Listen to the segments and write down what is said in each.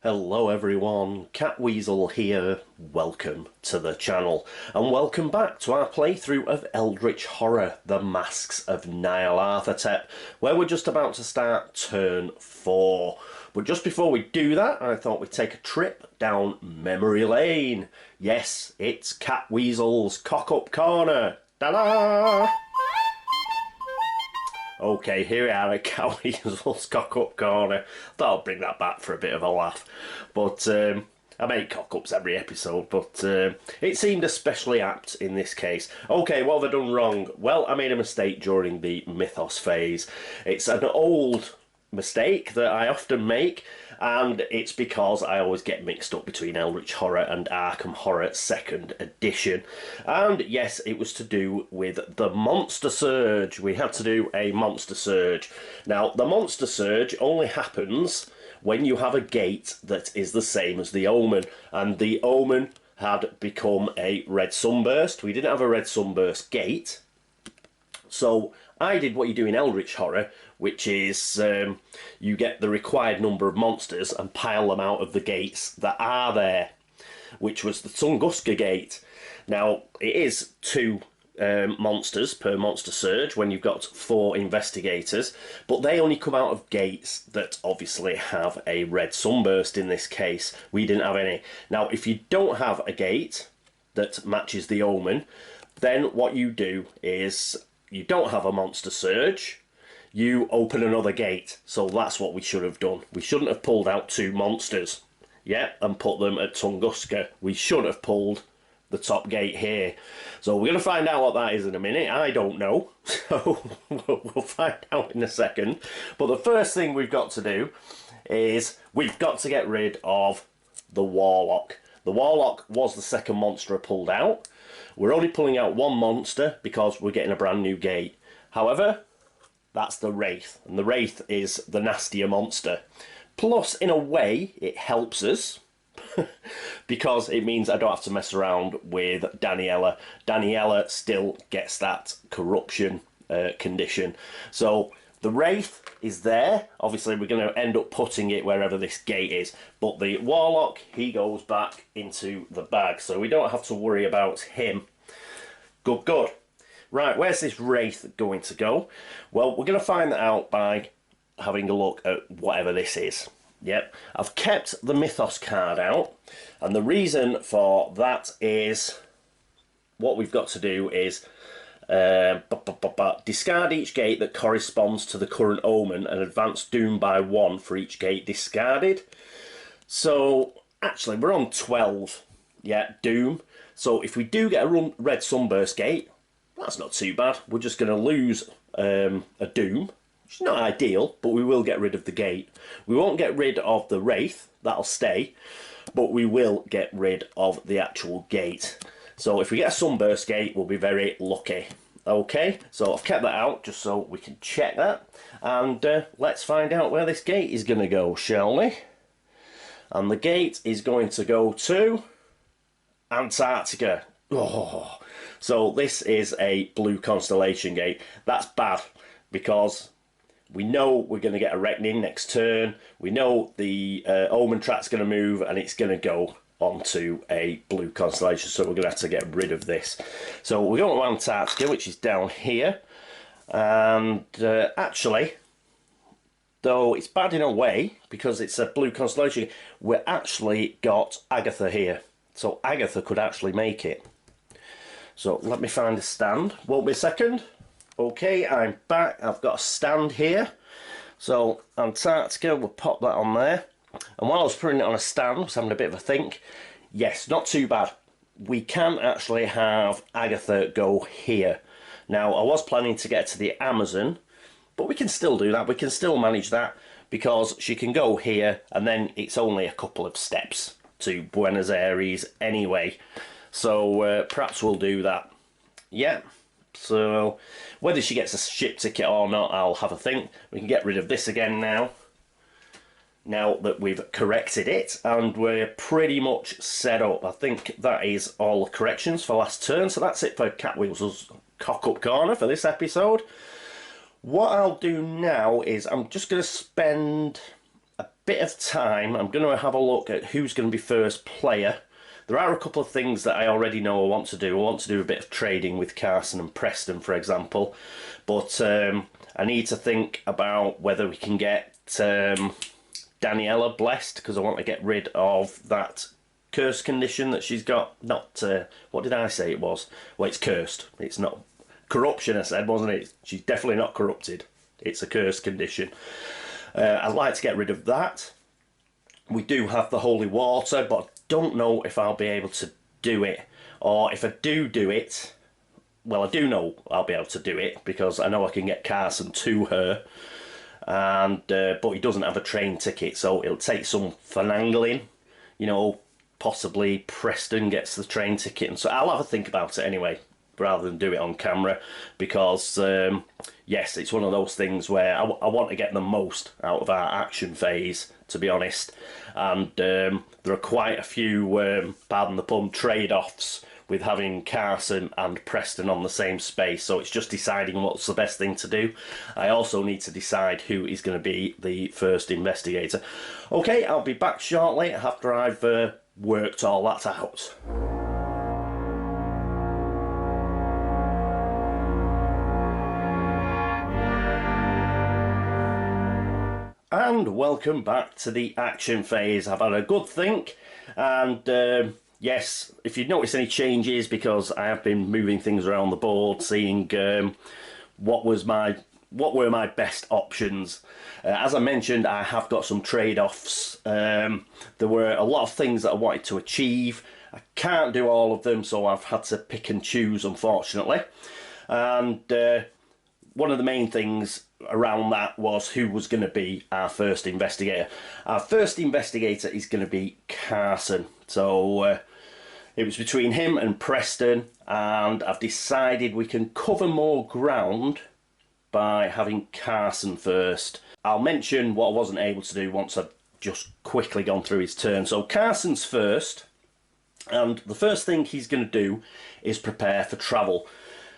Hello everyone, Catweazle here, welcome to the channel, and welcome back to our playthrough of Eldritch Horror, The Masks of Nyarlathotep, where we're just about to start turn 4. But just before we do that, I thought we'd take a trip down memory lane. Yes, it's Catweazle's Cock-Up Corner. Ta-da! Okay, here we are at Catweazle's Cock-Up Corner. Thought I'd bring that back for a bit of a laugh. But I make cock-ups every episode, but it seemed especially apt in this case. Okay, what have I done wrong? Well, I made a mistake during the Mythos phase. It's an old mistake that I often make, and it's because I always get mixed up between Eldritch Horror and Arkham Horror 2nd edition. And yes, it was to do with the Monster Surge. We had to do a Monster Surge. Now, the Monster Surge only happens when you have a gate that is the same as the Omen, and the Omen had become a red sunburst. We didn't have a red sunburst gate, so I did what you do in Eldritch Horror, which is you get the required number of monsters and pile them out of the gates that are there, which was the Tunguska gate. Now, it is 2 monsters per Monster Surge when you've got 4 investigators, but they only come out of gates that obviously have a red sunburst in this case. We didn't have any. Now, if you don't have a gate that matches the Omen, then what you do is you don't have a Monster Surge, you open another gate. So that's what we should have done. We shouldn't have pulled out 2 monsters, yeah, and put them at Tunguska. We should have pulled the top gate here. So we're going to find out what that is in a minute. I don't know, so we'll find out in a second. But the first thing we've got to do is we've got to get rid of the Warlock. The Warlock was the second monster I pulled out. We're only pulling out 1 monster because we're getting a brand new gate. However, that's the Wraith, and the Wraith is the nastier monster. Plus, in a way, it helps us because it means I don't have to mess around with Daniela. Daniela still gets that corruption condition. So the Wraith is there. Obviously, we're going to end up putting it wherever this gate is. But the Warlock, he goes back into the bag. So we don't have to worry about him. Good, good. Right, where's this Wraith going to go? Well, we're going to find that out by having a look at whatever this is. Yep, I've kept the Mythos card out. And the reason for that is what we've got to do is discard each gate that corresponds to the current Omen and advance Doom by 1 for each gate discarded. So, actually, we're on 12, yeah, Doom. So if we do get a red sunburst gate, that's not too bad. We're just going to lose a Doom, which is not ideal, but we will get rid of the gate. We won't get rid of the Wraith, that'll stay, but we will get rid of the actual gate. So if we get a sunburst gate, we'll be very lucky. Okay, so I've kept that out just so we can check that. And let's find out where this gate is going to go, shall we? And the gate is going to go to Antarctica. Oh, so this is a blue constellation gate. That's bad because we know we're going to get a reckoning next turn. We know the Omen track's going to move and it's going to go onto a blue constellation, so we're going to have to get rid of this. So we're going to Antarctica, which is down here, and actually, though it's bad in a way because it's a blue constellation, we've actually got Agatha here, so Agatha could actually make it. So let me find a stand. Won't be a second. Okay, I'm back. I've got a stand here. So Antarctica, we'll pop that on there. And while I was putting it on a stand, I was having a bit of a think. Yes, not too bad. We can actually have Agatha go here. Now, I was planning to get to the Amazon, but we can still do that. We can still manage that because she can go here and then it's only a couple of steps to Buenos Aires anyway. So perhaps we'll do that. Yeah. So whether she gets a ship ticket or not, I'll have a think. We can get rid of this again now that we've corrected it, and we're pretty much set up. I think that is all the corrections for last turn, so that's it for Catweazle's Cock-Up Corner for this episode. What I'll do now is I'm just going to spend a bit of time, I'm going to have a look at who's going to be first player. There are a couple of things that I already know I want to do. I want to do a bit of trading with Carson and Preston, for example. But I need to think about whether we can get Daniela blessed, because I want to get rid of that curse condition that she's got. Not, what did I say it was? Well, it's cursed. It's not corruption, I said, wasn't it? She's definitely not corrupted. It's a curse condition. I'd like to get rid of that. We do have the holy water, but I don't know if I'll be able to do it. Or if I do it, well, I do know I'll be able to do it, because I know I can get Carson to her. And but he doesn't have a train ticket, so it'll take some finagling. You know, possibly Preston gets the train ticket, and so I'll have a think about it anyway, rather than do it on camera, because yes, it's one of those things where I want to get the most out of our action phase, to be honest. And there are quite a few, pardon the pun, trade-offs with having Carson and Preston on the same space, so it's just deciding what's the best thing to do. I also need to decide who is going to be the first investigator. Okay, I'll be back shortly after I've worked all that out. And welcome back to the action phase. I've had a good think, and yes, if you've noticed any changes, because I have been moving things around the board, seeing what were my best options. As I mentioned, I have got some trade-offs. There were a lot of things that I wanted to achieve. I can't do all of them, so I've had to pick and choose, unfortunately. And one of the main things around that was who was going to be our first investigator. Our first investigator is going to be Carson. So it was between him and Preston, and I've decided we can cover more ground by having Carson first. I'll mention what I wasn't able to do once I've just quickly gone through his turn. So Carson's first, and the first thing he's going to do is prepare for travel.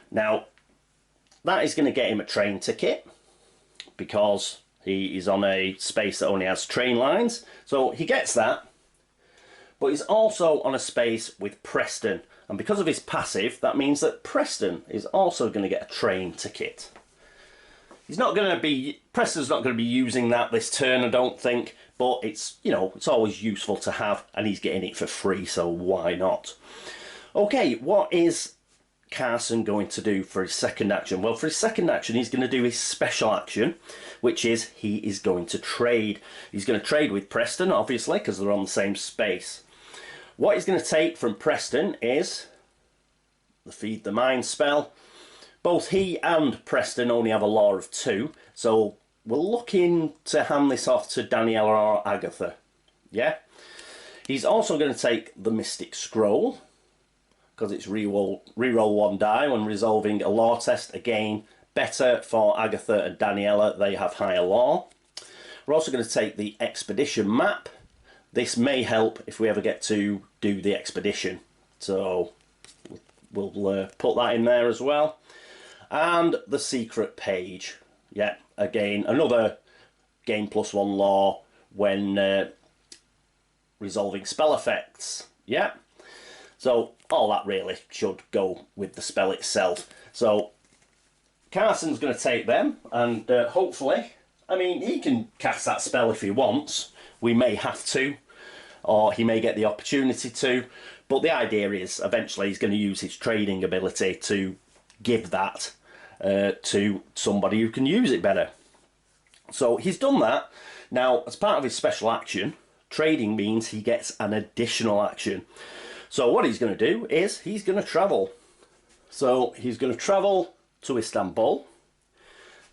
Now, that is going to get him a train ticket, because he is on a space that only has train lines. So he gets that, but he's also on a space with Preston. And because of his passive, that means that Preston is also going to get a train ticket. He's not going to be, Preston's not going to be using that this turn, I don't think, but it's, you know, it's always useful to have, and he's getting it for free, so why not? Okay, what is Carson going to do for his second action? Well, for his second action, he's going to do his special action, which is he is going to trade. He's going to trade with Preston, obviously, because they're on the same space. What he's going to take from Preston is the Feed the Mind spell. Both he and Preston only have a law of 2, so we're looking to hand this off to Daniela or Agatha. Yeah? He's also going to take the Mystic Scroll, because it's reroll 1 die when resolving a law test. Again, better for Agatha and Daniela, they have higher law. We're also going to take the expedition map. This may help if we ever get to do the expedition, so we'll put that in there as well. And the secret page. Yeah, again, another gain +1 law when resolving spell effects. Yeah. So all that really should go with the spell itself. So Carson's going to take them, and hopefully, I mean, he can cast that spell if he wants. We may have to, or he may get the opportunity to. But the idea is eventually he's going to use his trading ability to give that to somebody who can use it better. So he's done that. Now, as part of his special action, trading means he gets an additional action. So what he's going to do is he's going to travel. So he's going to travel to Istanbul.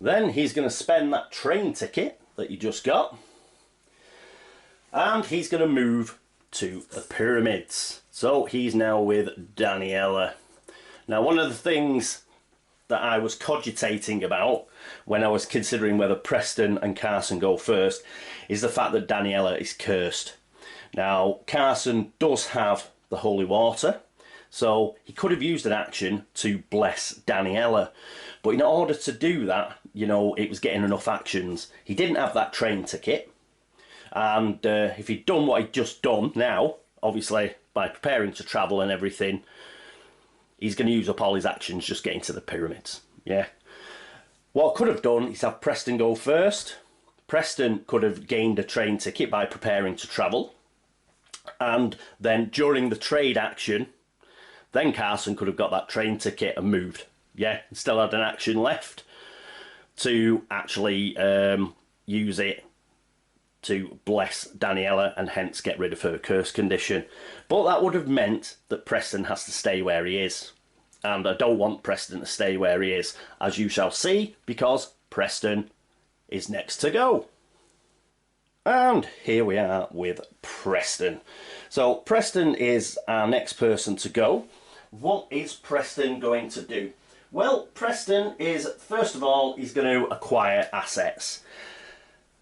Then he's going to spend that train ticket that you just got. And he's going to move to the pyramids. So he's now with Daniela. Now, one of the things that I was cogitating about when I was considering whether Preston and Carson go first is the fact that Daniela is cursed. Now, Carson does have the holy water, so he could have used an action to bless Daniela, but in order to do that, you know, it was getting enough actions. He didn't have that train ticket, And if he'd done what he'd just done now, obviously by preparing to travel and everything, he's going to use up all his actions just getting to the pyramids. Yeah. What I could have done is have Preston go first. Preston could have gained a train ticket by preparing to travel. And then during the trade action, then Carson could have got that train ticket and moved. Yeah, and still had an action left to actually use it to bless Daniela and hence get rid of her curse condition. But that would have meant that Preston has to stay where he is. And I don't want Preston to stay where he is, as you shall see, because Preston is next to go. And here we are with Preston. So Preston is our next person to go. What is Preston going to do? Well, Preston is, first of all, he's going to acquire assets.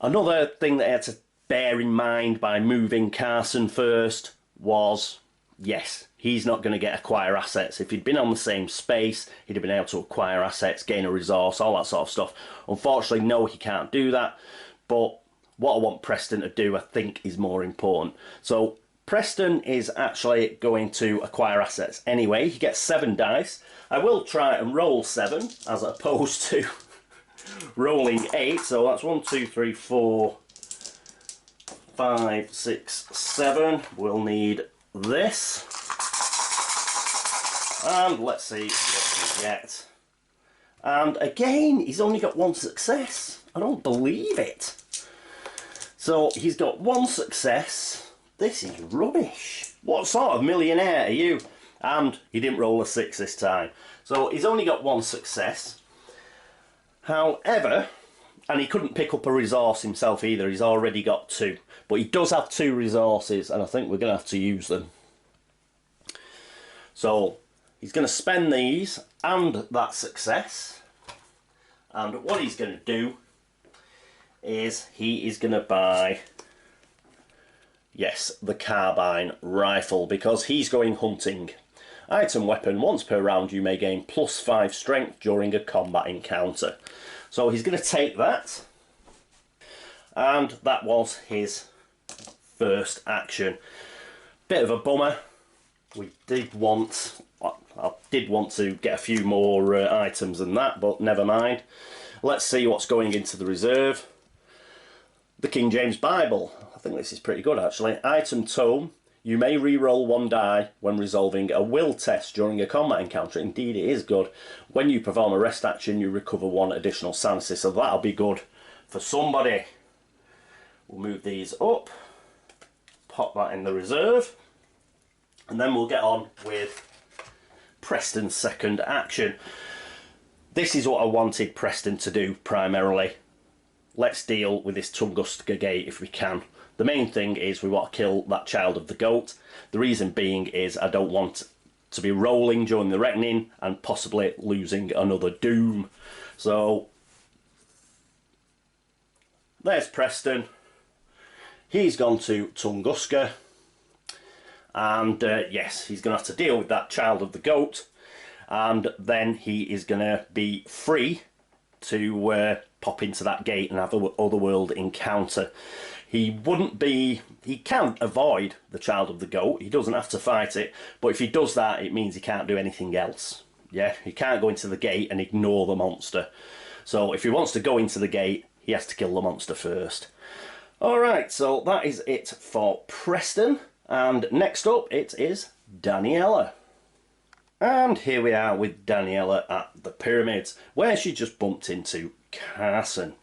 Another thing that I had to bear in mind by moving Carson first was, yes, he's not going to get acquire assets. If he'd been on the same space, he'd have been able to acquire assets, gain a resource, all that sort of stuff. Unfortunately, no, he can't do that. But what I want Preston to do, I think, is more important. So Preston is actually going to acquire assets anyway. He gets 7 dice. I will try and roll 7 as opposed to rolling 8. So that's 1, 2, 3, 4, 5, 6, 7. We'll need this. And let's see what we get. And again, he's only got 1 success. I don't believe it. So he's got 1 success. This is rubbish. What sort of millionaire are you? And he didn't roll a 6 this time. So he's only got 1 success. However, and he couldn't pick up a resource himself either. He's already got 2. But he does have 2 resources, and I think we're going to have to use them. So he's going to spend these and that success. And what he's going to do is he is going to buy, yes, the carbine rifle, because he's going hunting. Item weapon, once per round you may gain +5 strength during a combat encounter. So he's going to take that, and that was his first action. Bit of a bummer. I did want to get a few more items than that, but never mind. Let's see what's going into the reserve. The King James Bible. I think this is pretty good actually. Item tome. You may re-roll 1 die when resolving a will test during a combat encounter. Indeed, it is good. When you perform a rest action, you recover 1 additional sanity, so that'll be good for somebody. We'll move these up, pop that in the reserve, and then we'll get on with Preston's second action. This is what I wanted Preston to do primarily. Let's deal with this Tunguska Gate if we can. The main thing is we want to kill that child of the goat. The reason being is I don't want to be rolling during the reckoning and possibly losing another doom. So there's Preston. He's gone to Tunguska, and yes, he's going to have to deal with that child of the goat, and then he is going to be free to pop into that gate and have an otherworld encounter. He can't avoid the child of the goat. He doesn't have to fight it, but if he does that, it means he can't do anything else. Yeah, he can't go into the gate and ignore the monster. So if he wants to go into the gate, he has to kill the monster first. Alright, so that is it for Preston. And next up, it is Daniela. And here we are with Daniela at the pyramids, where she just bumped into Carson.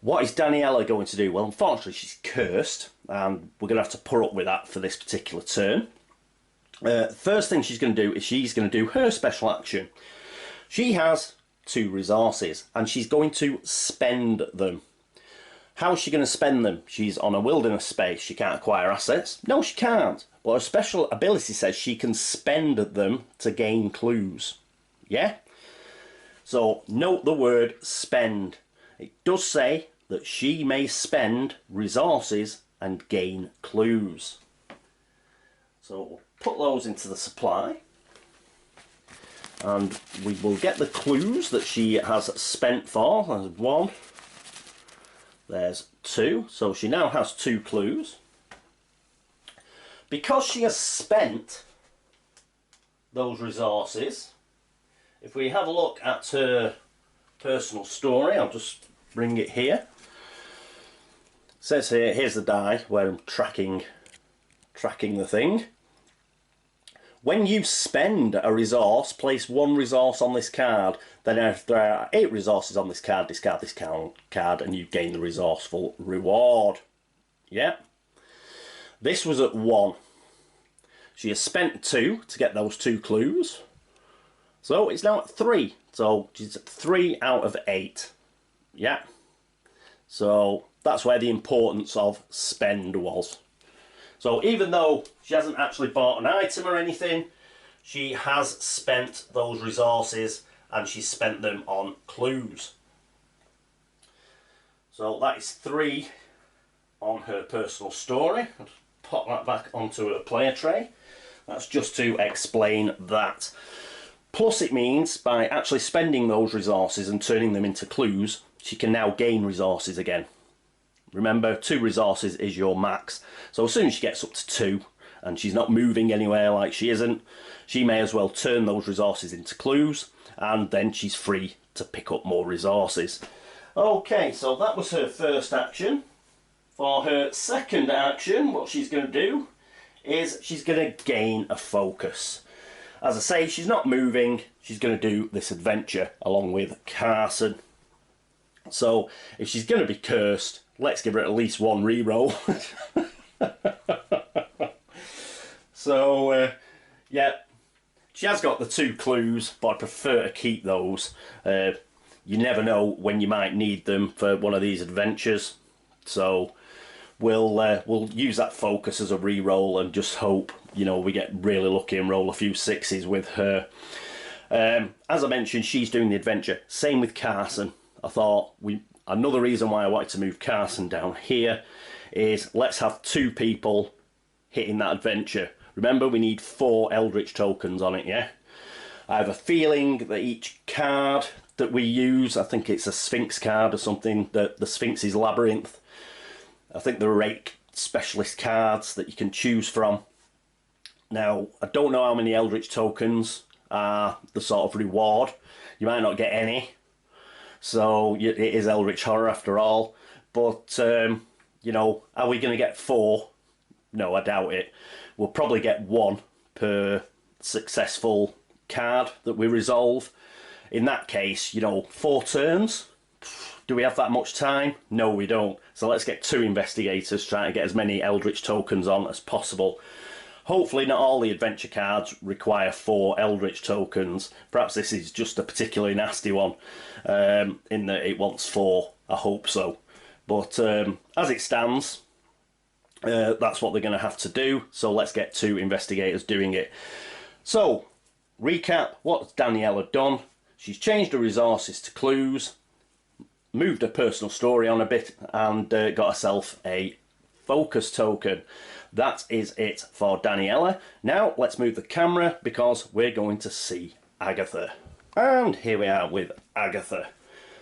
What is Daniela going to do? Well, unfortunately, she's cursed, and we're going to have to put up with that for this particular turn. First thing she's going to do is she's going to do her special action. She has 2 resources, and she's going to spend them. How is she going to spend them? She's on a wilderness space. She can't acquire assets. No, she can't. But her special ability says she can spend them to gain clues. Yeah? So note the word spend. It does say that she may spend resources and gain clues. So we'll put those into the supply. And we will get the clues that she has spent for. There's 1, There's 2, so she now has 2 clues. Because she has spent those resources, if we have a look at her personal story, I'll just bring it here. It says here, here's the die where I'm tracking the thing. When you spend a resource, place 1 resource on this card. Then if there are 8 resources on this card, discard this card and you gain the resourceful reward. Yeah. This was at 1. She has spent 2 to get those 2 clues. So it's now at 3. So she's at 3 out of 8. Yeah. So that's where the importance of spend was. So even though she hasn't actually bought an item or anything, she has spent those resources and she's spent them on clues. So that is 3 on her personal story. I'll just pop that back onto her player tray. That's just to explain that. Plus it means by actually spending those resources and turning them into clues, she can now gain resources again. Remember, 2 resources is your max. So as soon as she gets up to 2 and she's not moving anywhere like she isn't, she may as well turn those resources into clues and then she's free to pick up more resources. Okay, so that was her first action. For her second action, what she's going to do is she's going to gain a focus. As I say, she's not moving. She's going to do this adventure along with Carson. So if she's going to be cursed, let's give her at least 1 reroll. So, yeah, she has got the 2 clues, but I prefer to keep those. You never know when you might need them for one of these adventures. So we'll use that focus as a reroll and just hope, you know, we get really lucky and roll a few 6s with her. As I mentioned, she's doing the adventure. Same with Carson. I thought another reason why I wanted to move Carson down here is let's have 2 people hitting that adventure. Remember, we need 4 Eldritch tokens on it, yeah? I have a feeling that each card that we use, I think it's a Sphinx card or something, the Sphinx is Labyrinth. I think there are 8 specialist cards that you can choose from. Now, I don't know how many Eldritch tokens are the sort of reward. You might not get any. So it is Eldritch Horror after all. But, you know, are we going to get 4? No, I doubt it. We'll probably get 1 per successful card that we resolve. In that case, you know, 4 turns. Do we have that much time? No, we don't. So let's get 2 investigators trying to get as many Eldritch tokens on as possible. Hopefully not all the adventure cards require 4 Eldritch tokens. Perhaps this is just a particularly nasty one, in that it wants 4. I hope so. But as it stands, that's what they're going to have to do. So let's get 2 investigators doing it. So, recap, what's Daniela done? She's changed her resources to clues, moved her personal story on a bit, and got herself a focus token. That is it for Daniela. Now let's move the camera because we're going to see Agatha. And here we are with Agatha.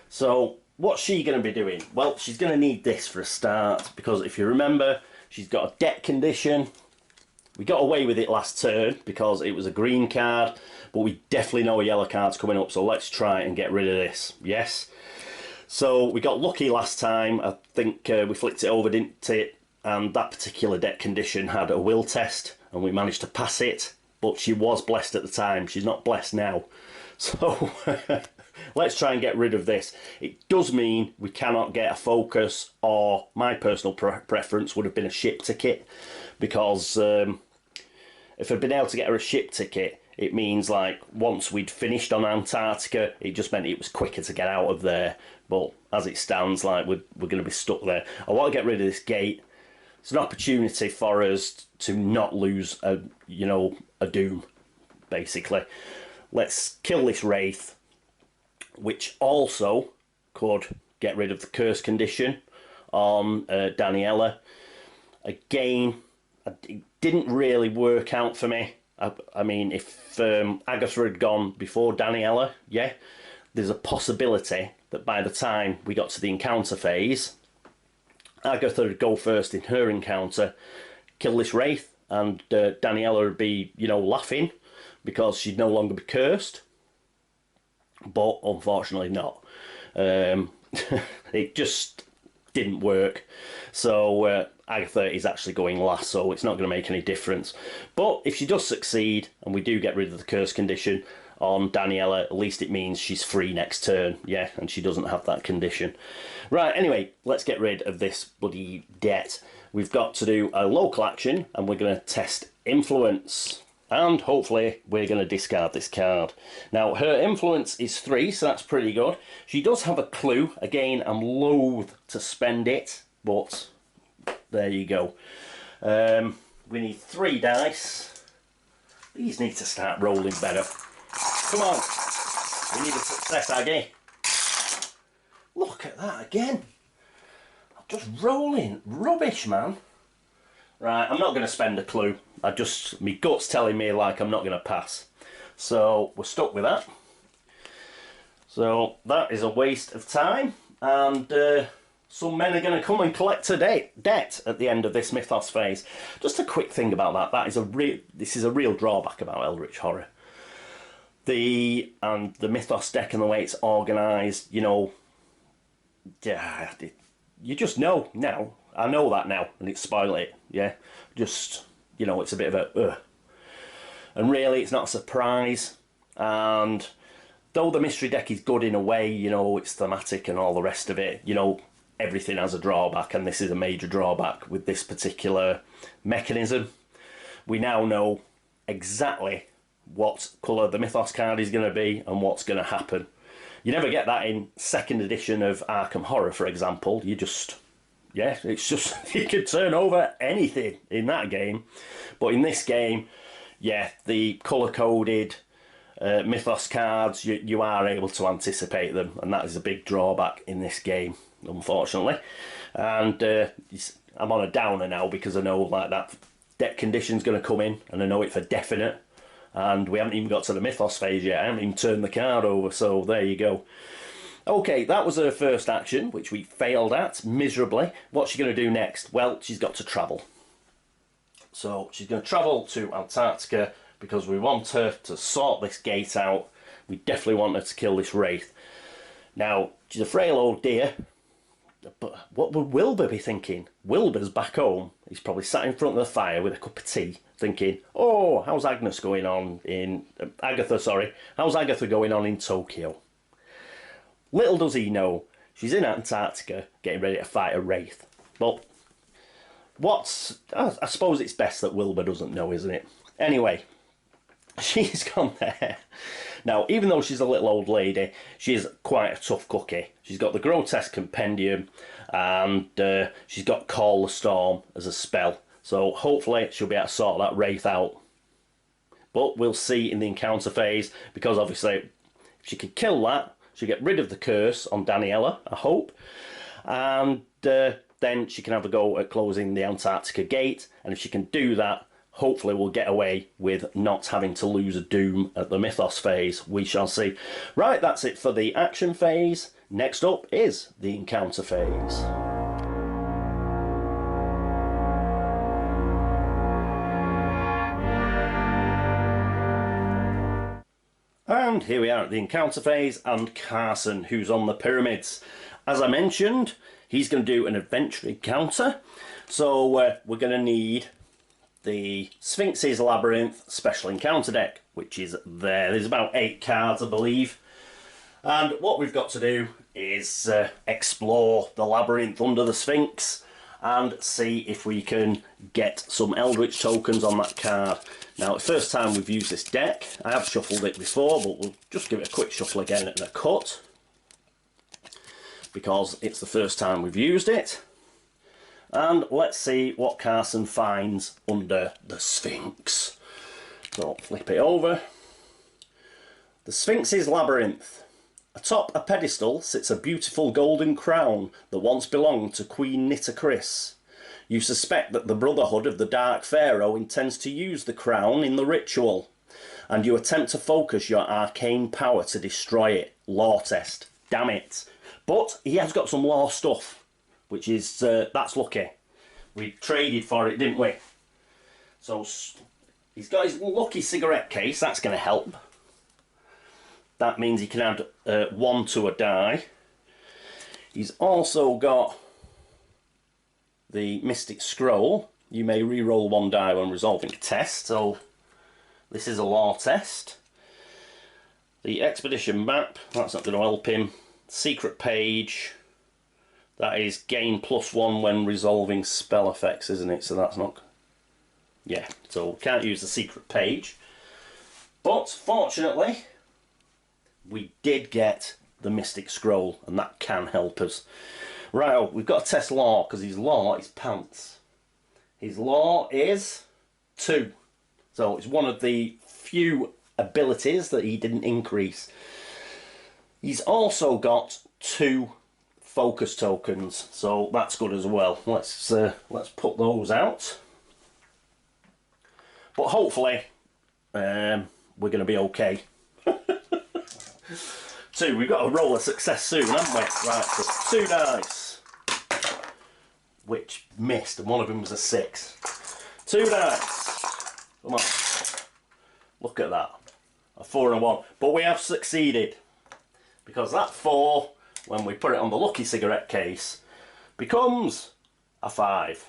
So what's she going to be doing? Well, she's going to need this for a start because if you remember, she's got a debt condition. We got away with it last turn because it was a green card, but we definitely know a yellow card's coming up, so let's try and get rid of this. Yes. So we got lucky last time. I think we flicked it over, didn't it? And that particular debt condition had a will test and we managed to pass it, but she was blessed at the time. She's not blessed now. So let's try and get rid of this. It does mean we cannot get a focus, or my personal preference would have been a ship ticket, because if I'd been able to get her a ship ticket, it means like once we'd finished on Antarctica, it just meant it was quicker to get out of there. But as it stands, like we're going to be stuck there. I want to get rid of this gate. It's an opportunity for us to not lose a doom, basically. Let's kill this wraith, which also could get rid of the curse condition on Daniela. Again, it didn't really work out for me. I mean, if Agatha had gone before Daniela, yeah, there's a possibility that by the time we got to the encounter phase, Agatha would go first in her encounter, kill this wraith, and Daniela would be, you know, laughing because she'd no longer be cursed. But unfortunately not. It just didn't work. So Agatha is actually going last, so it's not going to make any difference. But if she does succeed and we do get rid of the curse condition on Daniela, at least it means she's free next turn, yeah, and she doesn't have that condition. Right, anyway, let's get rid of this bloody debt. We've got to do a local action, and we're going to test influence. And hopefully we're going to discard this card. Now, her influence is 3, so that's pretty good. She does have a clue. Again, I'm loath to spend it, but there you go. We need 3 dice. These need to start rolling better. Come on. We need a success, Aggie. Look at that again. I'm just rolling. Rubbish, man. Right, I'm not going to spend a clue. My gut's telling me like I'm not going to pass. So we're stuck with that. So that is a waste of time. And some men are going to come and collect a debt at the end of this mythos phase. Just a quick thing about that. This is a real drawback about Eldritch Horror. The mythos deck and the way it's organised, you know, yeah, you just know now. I know that now, and it's spoiled it, yeah. Just, you know, it's a bit of a, And really, it's not a surprise. And though the mystery deck is good in a way, you know, it's thematic and all the rest of it, you know, everything has a drawback, and this is a major drawback with this particular mechanism. We now know exactly what colour the mythos card is going to be and what's going to happen. You never get that in 2nd edition of Arkham Horror, for example. You just... yeah, it's just, you could turn over anything in that game. But in this game, yeah, the colour-coded mythos cards, you are able to anticipate them. And that is a big drawback in this game, unfortunately. And I'm on a downer now because I know like that deck condition's going to come in. And I know it for definite. And we haven't even got to the mythos phase yet. I haven't even turned the card over, so there you go. Okay, that was her first action, which we failed at miserably. What's she going to do next? Well, she's got to travel. So she's going to travel to Antarctica because we want her to sort this gate out. We definitely want her to kill this wraith. Now, she's a frail old dear, but what would Wilbur be thinking? Wilbur's back home. He's probably sat in front of the fire with a cup of tea, thinking, oh, how's Agatha going on in Tokyo? Little does he know, she's in Antarctica getting ready to fight a wraith. But I suppose it's best that Wilbur doesn't know, isn't it? Anyway, she's gone there. Now, even though she's a little old lady, she's quite a tough cookie. She's got the grotesque compendium, and she's got Call the Storm as a spell. So hopefully she'll be able to sort that wraith out. But we'll see in the encounter phase, because obviously if she can kill that, she'll get rid of the curse on Daniela, I hope. And then she can have a go at closing the Antarctica gate. And if she can do that, hopefully we'll get away with not having to lose a doom at the mythos phase. We shall see. Right, that's it for the action phase. Next up is the encounter phase. And here we are at the encounter phase, and Carson, who's on the pyramids. As I mentioned, he's going to do an adventure encounter. So we're going to need the Sphinx's Labyrinth special encounter deck, which is there. There's about 8 cards, I believe. And what we've got to do is explore the labyrinth under the Sphinx and see if we can get some Eldritch tokens on that card. Now, the first time we've used this deck, I have shuffled it before, but we'll just give it a quick shuffle again and a cut, because it's the first time we've used it. And let's see what Carson finds under the Sphinx. So, flip it over. The Sphinx's Labyrinth. Atop a pedestal sits a beautiful golden crown that once belonged to Queen Nitocris. You suspect that the Brotherhood of the Dark Pharaoh intends to use the crown in the ritual, and you attempt to focus your arcane power to destroy it. Lore test. Damn it. But he has got some lore stuff, which is, that's lucky. We traded for it, didn't we? So he's got his lucky cigarette case, that's going to help. That means he can add 1 to a die. He's also got the Mystic Scroll. You may re-roll 1 die when resolving a test, so this is a law test. The Expedition Map, that's not going to help him. Secret Page, that is gain +1 when resolving spell effects, isn't it? So that's not... Yeah, so can't use the Secret Page. But, fortunately, we did get the Mystic Scroll, and that can help us. Right, we've got to test law, because his law is pants. His law is 2. So it's one of the few abilities that he didn't increase. He's also got 2 focus tokens, so that's good as well. Let's put those out. But hopefully, we're going to be okay. 2, we've got to roll a success soon, haven't we? Right, so 2 dice, which missed, and one of them was a 6. 2 dice. Come on. Look at that. A 4 and a 1. But we have succeeded. Because that 4, when we put it on the lucky cigarette case, becomes a 5.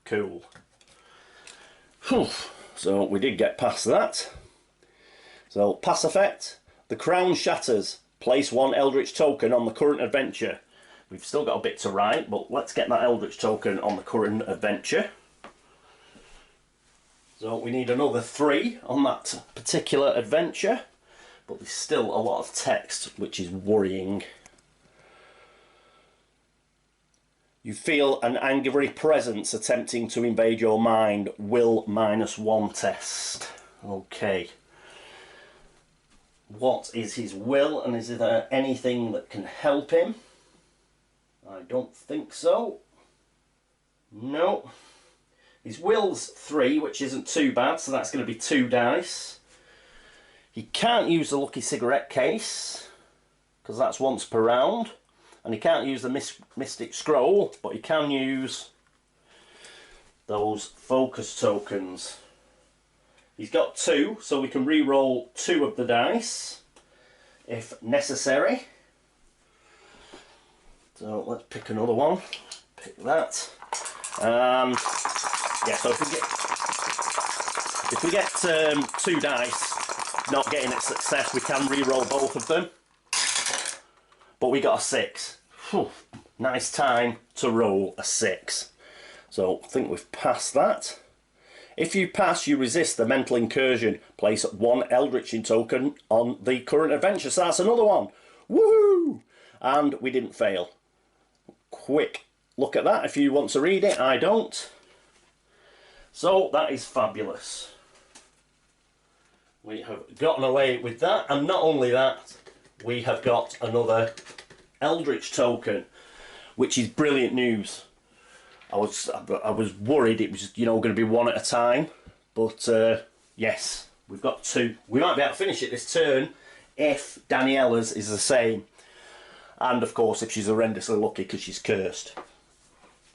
Cool. Whew. So we did get past that. So, pass effect. The crown shatters. Place 1 Eldritch token on the current adventure. We've still got a bit to write, but let's get that Eldritch token on the current adventure. So we need another 3 on that particular adventure, but there's still a lot of text, which is worrying. You feel an angry presence attempting to invade your mind. Will -1 test. Okay. What is his will, and is there anything that can help him? I don't think so. No. His will's 3, which isn't too bad, so that's going to be 2 dice. He can't use the lucky cigarette case, because that's once per round. And he can't use the Mystic Scroll, but he can use those focus tokens. He's got 2, so we can re-roll 2 of the dice, if necessary. So let's pick another one. Pick that. And yeah, so if we get 2 dice, not getting a success, we can re-roll both of them. But we got a 6. Whew, nice time to roll a 6. So I think we've passed that. If you pass, you resist the mental incursion. Place 1 Eldritch token on the current adventure. So that's another one. Woohoo! And we didn't fail. Quick look at that if you want to read it. I don't. So that is fabulous. We have gotten away with that, and not only that, we have got another Eldritch token, which is brilliant news. I was worried it was, you know, going to be 1 at a time, but yes, we've got 2. We might be able to finish it this turn if Daniela's is the same, and of course if she's horrendously lucky because she's cursed.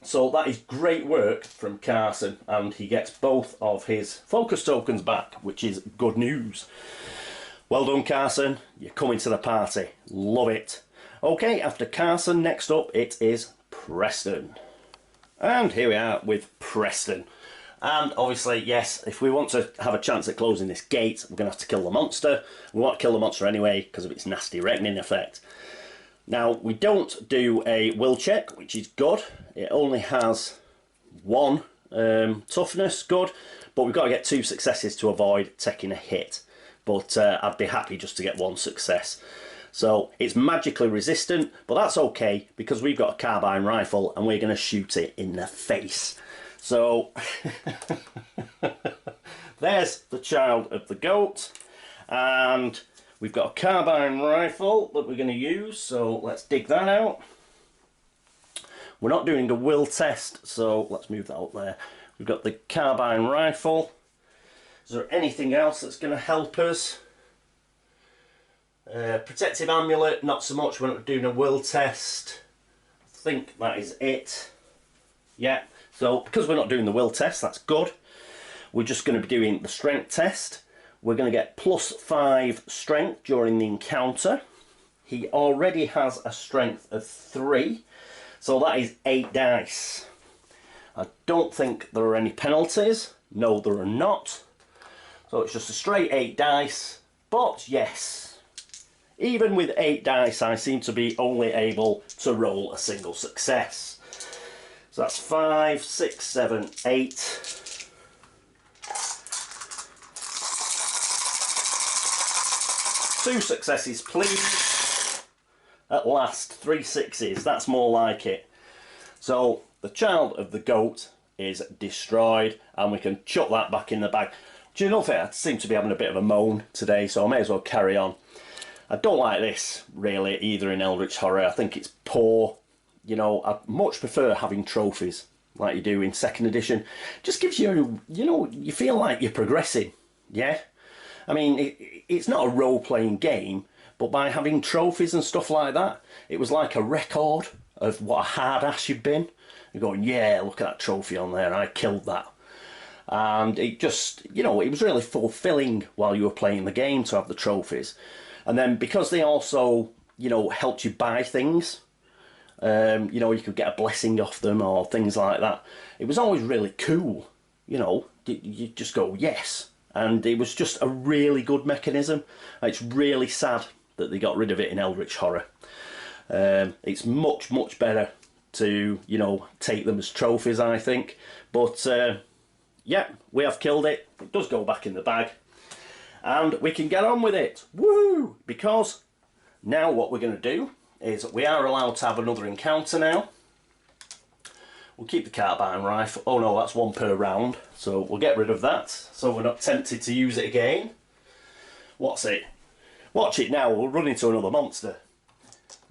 So that is great work from Carson, and he gets both of his focus tokens back, which is good news. Well done, Carson. You're coming to the party. Love it. Okay, after Carson, next up it is Preston. And here we are with Preston. And obviously, yes, if we want to have a chance at closing this gate, we're going to have to kill the monster. We want to kill the monster anyway because of its nasty reckoning effect. Now, we don't do a will check, which is good. It only has 1 toughness, good. But we've got to get 2 successes to avoid taking a hit. But I'd be happy just to get 1 success. So it's magically resistant, but that's okay because we've got a carbine rifle and we're going to shoot it in the face. So there's the child of the goat, and we've got a carbine rifle that we're going to use, so let's dig that out. We're not doing a will test, so let's move that up there. We've got the carbine rifle. Is there anything else that's going to help us? Protective amulet, not so much. We're not doing a will test. I think that is it. Yeah, so because we're not doing the will test, that's good. We're just going to be doing the strength test. We're going to get +5 strength during the encounter. He already has a strength of 3, so that is 8 dice. I don't think there are any penalties. No, there are not. So it's just a straight 8 dice. But yes, even with 8 dice, I seem to be only able to roll a single success. So that's 5, 6, 7, 8. Two successes, please. At last, 3 sixes. That's more like it. So the child of the goat is destroyed, and we can chuck that back in the bag. Do you know what? I seem to be having a bit of a moan today, so I may as well carry on. I don't like this, really, either in Eldritch Horror. I think it's poor. You know, I much prefer having trophies, like you do in 2nd edition. Just gives you, you know, you feel like you're progressing, yeah? I mean, it's not a role-playing game, but by having trophies and stuff like that, it was like a record of what a hard ass you've been. You're going, yeah, look at that trophy on there, I killed that. And it just, you know, it was really fulfilling while you were playing the game to have the trophies. And then because they also, you know, helped you buy things, you know, you could get a blessing off them or things like that. It was always really cool, you know, you just go, yes. And it was just a really good mechanism. It's really sad that they got rid of it in Eldritch Horror. It's much, much better to, you know, take them as trophies, I think. But, yeah, we have killed it. It does go back in the bag. And we can get on with it. Woo! Because now what we're going to do is we are allowed to have another encounter now. We'll keep the carbine rifle. Oh no, that's 1 per round. So we'll get rid of that. So we're not tempted to use it again. What's it? Watch it now. We'll run into another monster.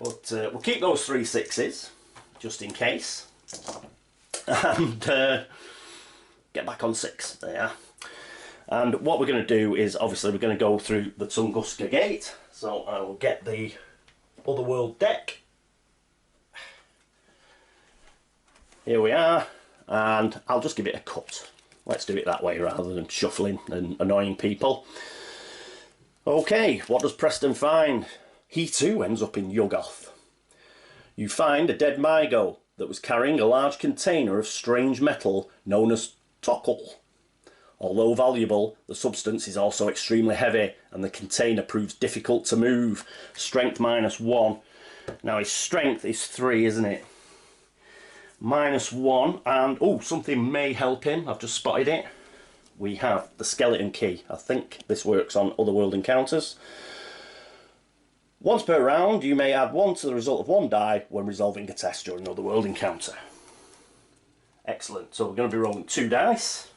But we'll keep those 3 sixes, just in case. And... get back on 6 there. And what we're going to do is obviously we're going to go through the Tunguska Gate. So I will get the Otherworld deck. Here we are, and I'll just give it a cut. Let's do it that way rather than shuffling and annoying people. Okay, what does Preston find? He too ends up in Yuggoth. You find a dead Mygo that was carrying a large container of strange metal known as Tokkul. Although valuable, the substance is also extremely heavy and the container proves difficult to move. Strength -1. Now his strength is 3, isn't it? -1, and oh, something may help him. I've just spotted it. We have the skeleton key. I think this works on Otherworld encounters. Once per round, you may add 1 to the result of 1 die when resolving a test during an Otherworld encounter. Excellent. So we're going to be rolling 2 dice,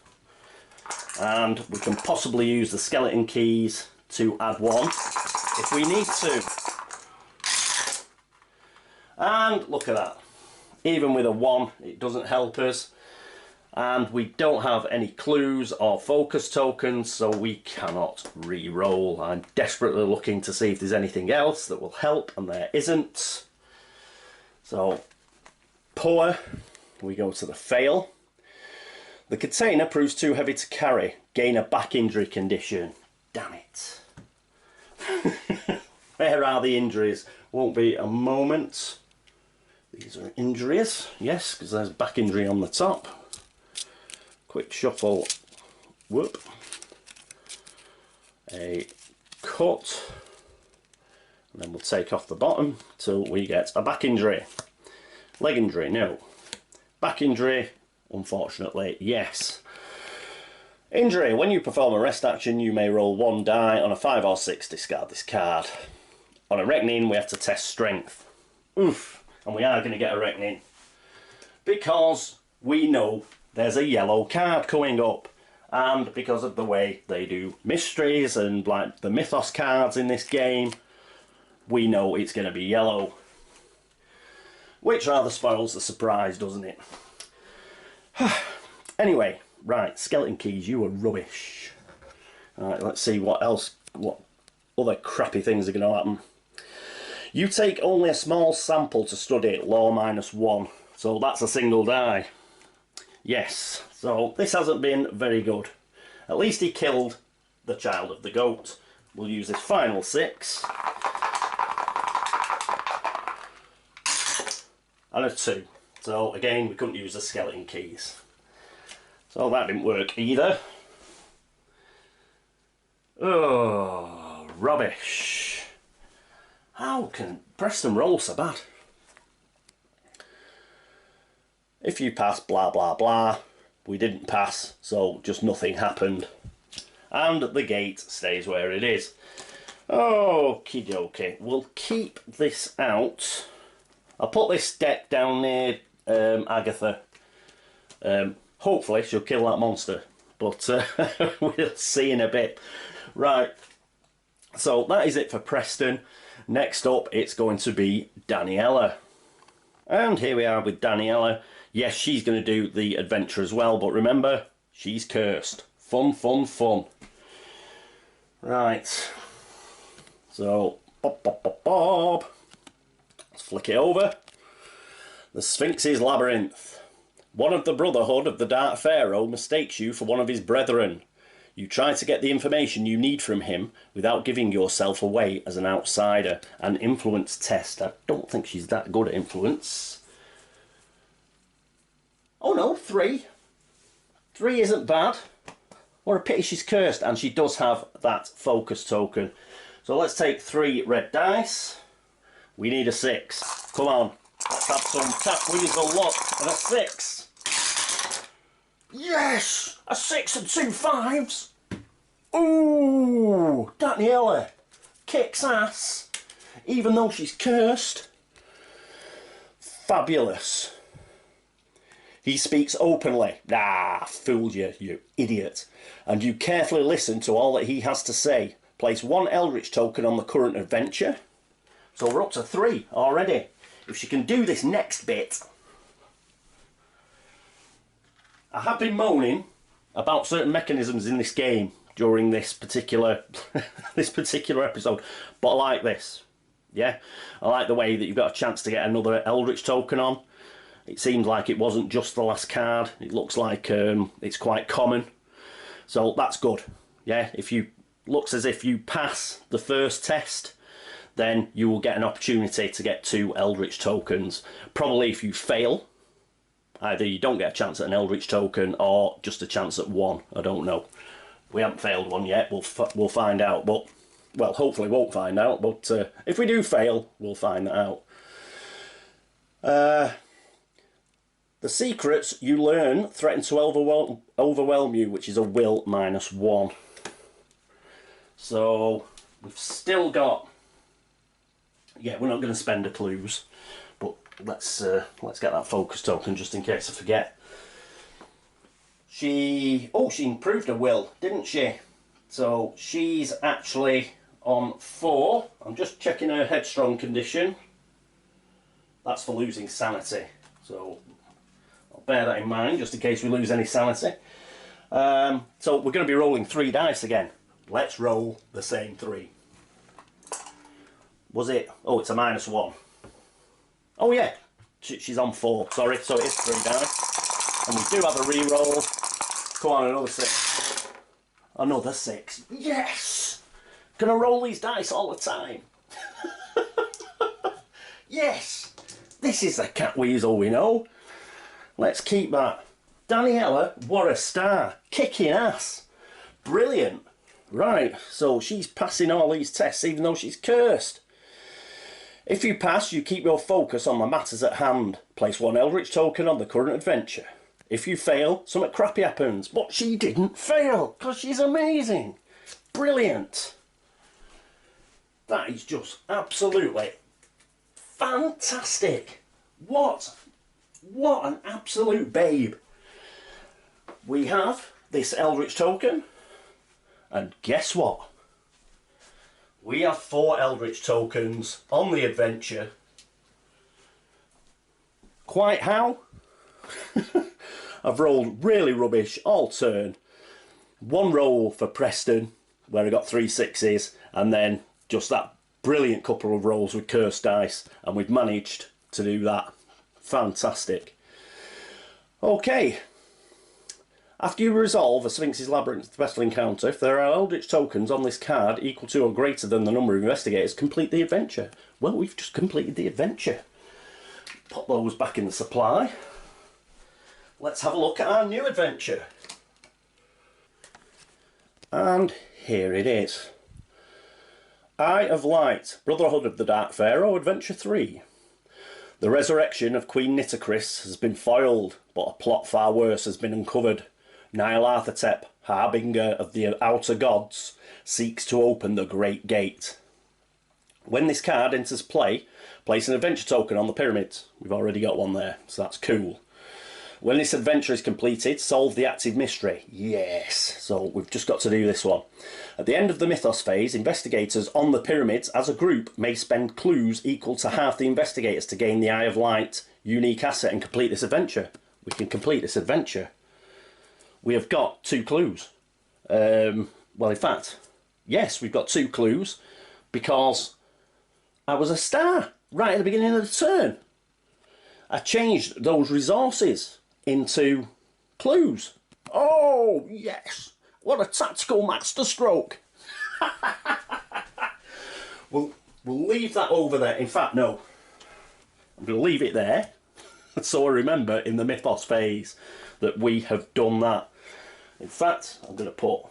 and we can possibly use the skeleton keys to add 1 if we need to. And look at that. Even with a 1, it doesn't help us. And we don't have any clues or focus tokens, so we cannot re-roll. I'm desperately looking to see if there's anything else that will help, and there isn't. So, poor. We go to the fail. The container proves too heavy to carry. Gain a back injury condition. Damn it. Where are the injuries? Won't be a moment. These are injuries. Yes, because there's back injury on the top. Quick shuffle. Whoop. A cut. And then we'll take off the bottom till we get a back injury. Leg injury, no. Back injury, unfortunately, yes. Injury. When you perform a rest action, you may roll 1 die. On a 5 or 6, discard this card. On a reckoning, we have to test strength. Oof. And we are going to get a reckoning. Because we know there's a yellow card coming up. And because of the way they do mysteries and like the mythos cards in this game, we know it's going to be yellow. Which rather spoils the surprise, doesn't it? Anyway, right, skeleton keys, you are rubbish. Alright, let's see what else, what other crappy things are going to happen. You take only a small sample to study, law -1. So that's a single die. Yes, so this hasn't been very good. At least he killed the child of the goat. We'll use this final 6. And a 2. So again, we couldn't use the skeleton keys. So that didn't work either. Oh, rubbish. How can Preston roll so bad? If you pass, blah, blah, blah. We didn't pass, so just nothing happened. And the gate stays where it is. Okie dokie. We'll keep this out. I'll put this deck down near Agatha. Hopefully she'll kill that monster. But we'll see in a bit. Right. So that is it for Preston. Next up, it's going to be Daniela. And here we are with Daniela. Yes, she's going to do the adventure as well, but remember, she's cursed. Fun, fun, fun. Right. So, bob, bob, bob, bob. Let's flick it over. The Sphinx's Labyrinth. One of the Brotherhood of the Dark Pharaoh mistakes you for one of his brethren. You try to get the information you need from him without giving yourself away as an outsider. An influence test. I don't think she's that good at influence. Oh no, 3. 3 isn't bad. What a pity she's cursed, and she does have that focus token. So let's take 3 red dice. We need a 6. Come on, let's have some Catweazle luck and a 6. Yes! A 6 and 2 5s. Ooh, Daniela kicks ass, even though she's cursed. Fabulous. He speaks openly. Ah, fooled you, you idiot. And you carefully listen to all that he has to say. Place 1 Eldritch token on the current adventure. So we're up to 3 already. If she can do this next bit. I have been moaning about certain mechanisms in this game during this particular episode, but I like this. Yeah, I like the way that you've got a chance to get another Eldritch token on. It seems like it wasn't just the last card. It looks like it's quite common. So that's good. Yeah, looks as if you pass the first test, then you will get an opportunity to get 2 Eldritch tokens. Probably if you fail, either you don't get a chance at an Eldritch token or just a chance at 1. I don't know. We haven't failed one yet. We'll find out. But, well, hopefully won't find out. But if we do fail, we'll find that out. The secrets you learn threaten to overwhelm you, which is a will -1. So we've still got. Yeah, we're not going to spend the clues, but let's get that focus token just in case I forget. She improved her will, didn't she? So she's actually on 4. I'm just checking her headstrong condition. That's for losing sanity. So I'll bear that in mind just in case we lose any sanity. So we're going to be rolling 3 dice again. Let's roll the same 3. Was it? Oh, it's a -1. Oh yeah, she's on 4. Sorry, so it is 3 dice. And we do have a re-roll. Come on, another 6. Another 6. Yes! Gonna roll these dice all the time. Yes! This is the Catweazle we know. Let's keep that. Daniela, what a star. Kicking ass. Brilliant. Right, so she's passing all these tests even though she's cursed. If you pass, you keep your focus on the matters at hand. Place 1 Eldritch token on the current adventure. If you fail, something crappy happens. But she didn't fail, because she's amazing. Brilliant. That is just absolutely fantastic. What an absolute babe. We have this Eldritch token. And guess what? We have 4 Eldritch tokens on the adventure. Quite how? I've rolled really rubbish all turn. 1 roll for Preston, where I got 3 6s, and then just that brilliant couple of rolls with cursed dice, and we've managed to do that. Fantastic. Okay. After you resolve a Sphinx's Labyrinth special encounter, if there are Eldritch tokens on this card equal to or greater than the number of investigators, complete the adventure. Well, we've just completed the adventure. Put those back in the supply. Let's have a look at our new adventure. And here it is. Eye of Light, Brotherhood of the Dark Pharaoh, Adventure 3. The resurrection of Queen Nitocris has been foiled, but a plot far worse has been uncovered. Nyarlathotep, harbinger of the outer gods, seeks to open the Great Gate. When this card enters play, place an adventure token on the pyramids. We've already got one there, so that's cool. When this adventure is completed, solve the active mystery. Yes, so we've just got to do this one. At the end of the mythos phase, investigators on the pyramids as a group may spend clues equal to half the investigators to gain the Eye of Light unique asset and complete this adventure. We can complete this adventure. We have got 2 clues. Well, in fact, yes, we've got 2 clues because I was a star right at the beginning of the turn. I changed those resources into clues. Oh, yes. What a tactical masterstroke. We'll leave that over there. In fact, no. I'm going to leave it there. So I remember in the mythos phase that we have done that. In fact, I'm going to put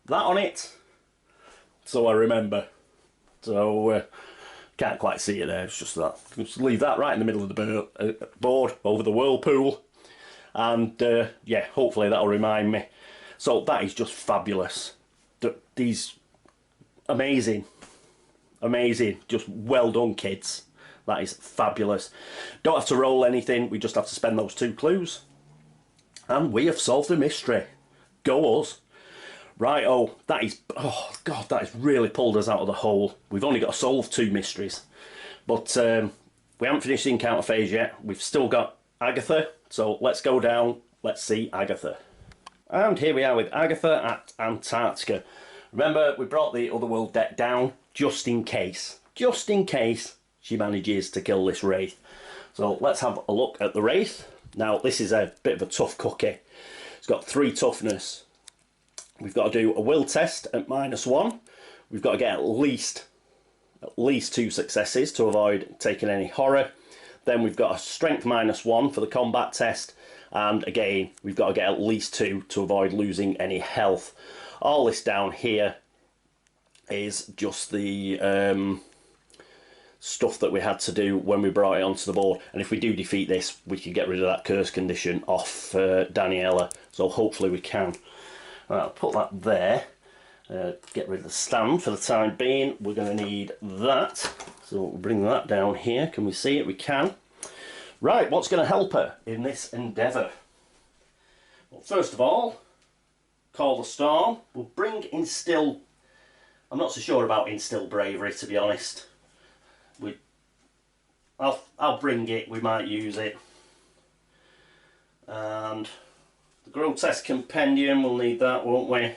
that on it so I remember. So can't quite see it there, it's just that. Just leave that right in the middle of the board over the whirlpool. And yeah, hopefully that'll remind me. So that is just fabulous. These amazing, amazing, just well done, kids. That is fabulous. Don't have to roll anything, we just have to spend those 2 clues. And we have solved the mystery. Go us. Right, oh, that is, oh God, that has really pulled us out of the hole. We've only got to solve 2 mysteries. But we haven't finished the encounter phase yet. We've still got Agatha, so let's go down, let's see Agatha. And here we are with Agatha at Antarctica. Remember, we brought the Otherworld deck down just in case she manages to kill this Wraith. So let's have a look at the Wraith. Now, this is a bit of a tough cookie. It's got 3 toughness. We've got to do a will test at -1. We've got to get at least 2 successes to avoid taking any horror. Then we've got a strength -1 for the combat test. And again, we've got to get at least 2 to avoid losing any health. All this down here is just the stuff that we had to do when we brought it onto the board. And if we do defeat this, we can get rid of that curse condition off Daniela. So hopefully we can. I'll put that there. Get rid of the stand for the time being. We're going to need that. So we'll bring that down here. Can we see it? We can. Right, what's going to help her in this endeavour? Well, first of all, Call the Storm. We'll bring Instill. I'm not so sure about Instill Bravery, to be honest. I'll bring it, we might use it. And the Grotesque Compendium, we'll need that, won't we?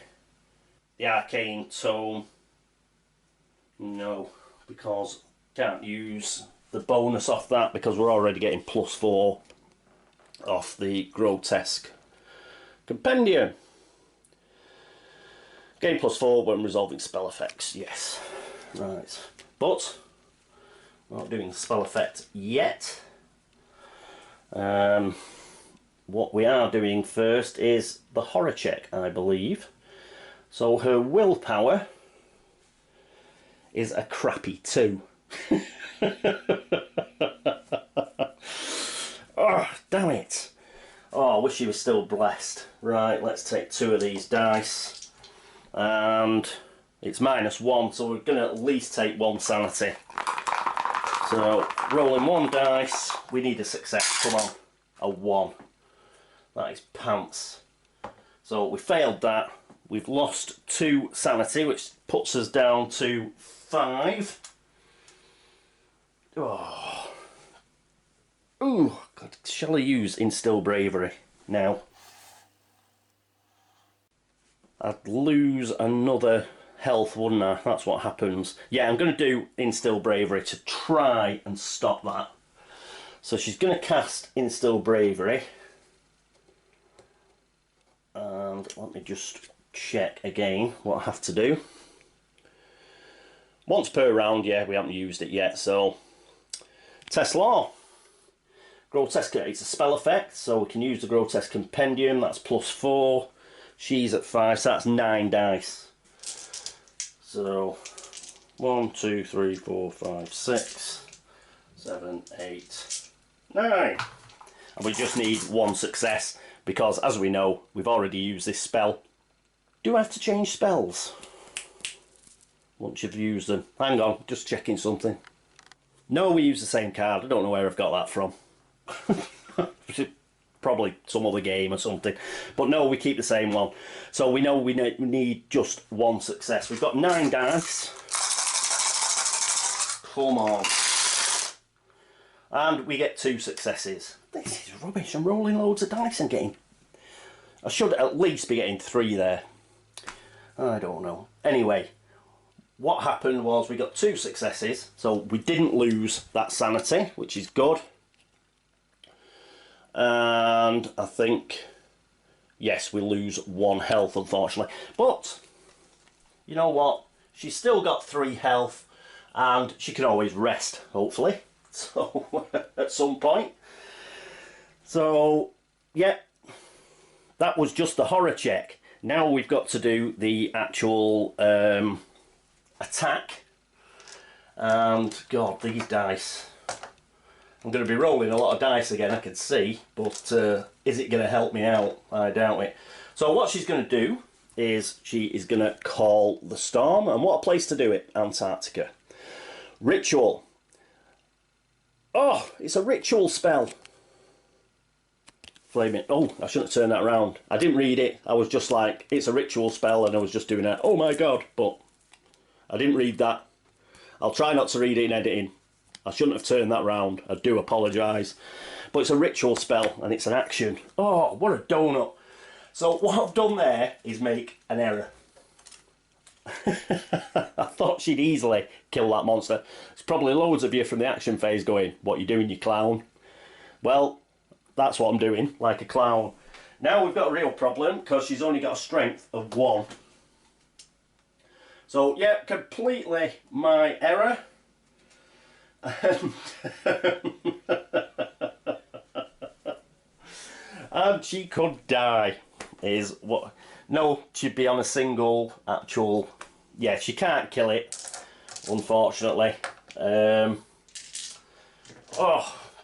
The Arcane Tome, no, because can't use the bonus off that because we're already getting +4 off the Grotesque Compendium. Gain +4 when resolving spell effects, yes. Right, but we're not doing the spell effect yet. What we are doing first is the horror check, I believe. So her willpower is a crappy 2. Oh, damn it. Oh, I wish she was still blessed. Right, let's take 2 of these dice. And it's -1, so we're going to at least take 1 sanity. So, rolling 1 dice, we need a success, come on, a 1. That is pants. So we failed that, we've lost 2 sanity, which puts us down to 5. Oh. Ooh, God, shall I use Instill Bravery now? I'd lose another health, wouldn't I? That's what happens. Yeah, I'm going to do Instill Bravery to try and stop that. So she's going to cast Instill Bravery. And let me just check again what I have to do. Once per round, yeah, we haven't used it yet, so... Test Law. Grotesque, it's a spell effect, so we can use the Grotesque Compendium, that's +4. She's at 5, so that's 9 dice. So, 1, 2, 3, 4, 5, 6, 7, 8, 9. And we just need 1 success, because as we know, we've already used this spell. Do I have to change spells once you've used them? Hang on, just checking something. No, we use the same card. I don't know where I've got that from. Probably some other game or something. But no, we keep the same one. So we know we need just 1 success. We've got 9 dice. Come on. And we get 2 successes. This is rubbish. I'm rolling loads of dice and getting... I should at least be getting 3 there. I don't know. Anyway, what happened was we got 2 successes. So we didn't lose that sanity, which is good. And I think, yes, we lose 1 health, unfortunately. But, you know what? She's still got 3 health, and she can always rest, hopefully. So, at some point. So, yeah, that was just the horror check. Now we've got to do the actual attack. And, God, these dice... I'm going to be rolling a lot of dice again, I can see, but is it going to help me out? I doubt it. So what she's going to do is she is going to call the storm, and what a place to do it, Antarctica. Ritual. Oh, it's a ritual spell. Flaming. Oh, I shouldn't have turned that around. I didn't read it. I was just like, it's a ritual spell, and I was just doing that. Oh my God, but I didn't read that. I'll try not to read it in editing. I shouldn't have turned that round. I do apologise. But it's a ritual spell and it's an action. Oh, what a donut. So what I've done there is make an error. I thought she'd easily kill that monster. There's probably loads of you from the action phase going, what are you doing, you clown? Well, that's what I'm doing, like a clown. Now we've got a real problem because she's only got a strength of 1. So, yeah, completely my error. And she could die is what... No, she'd be on a single actual... Yeah, she can't kill it, unfortunately. Oh,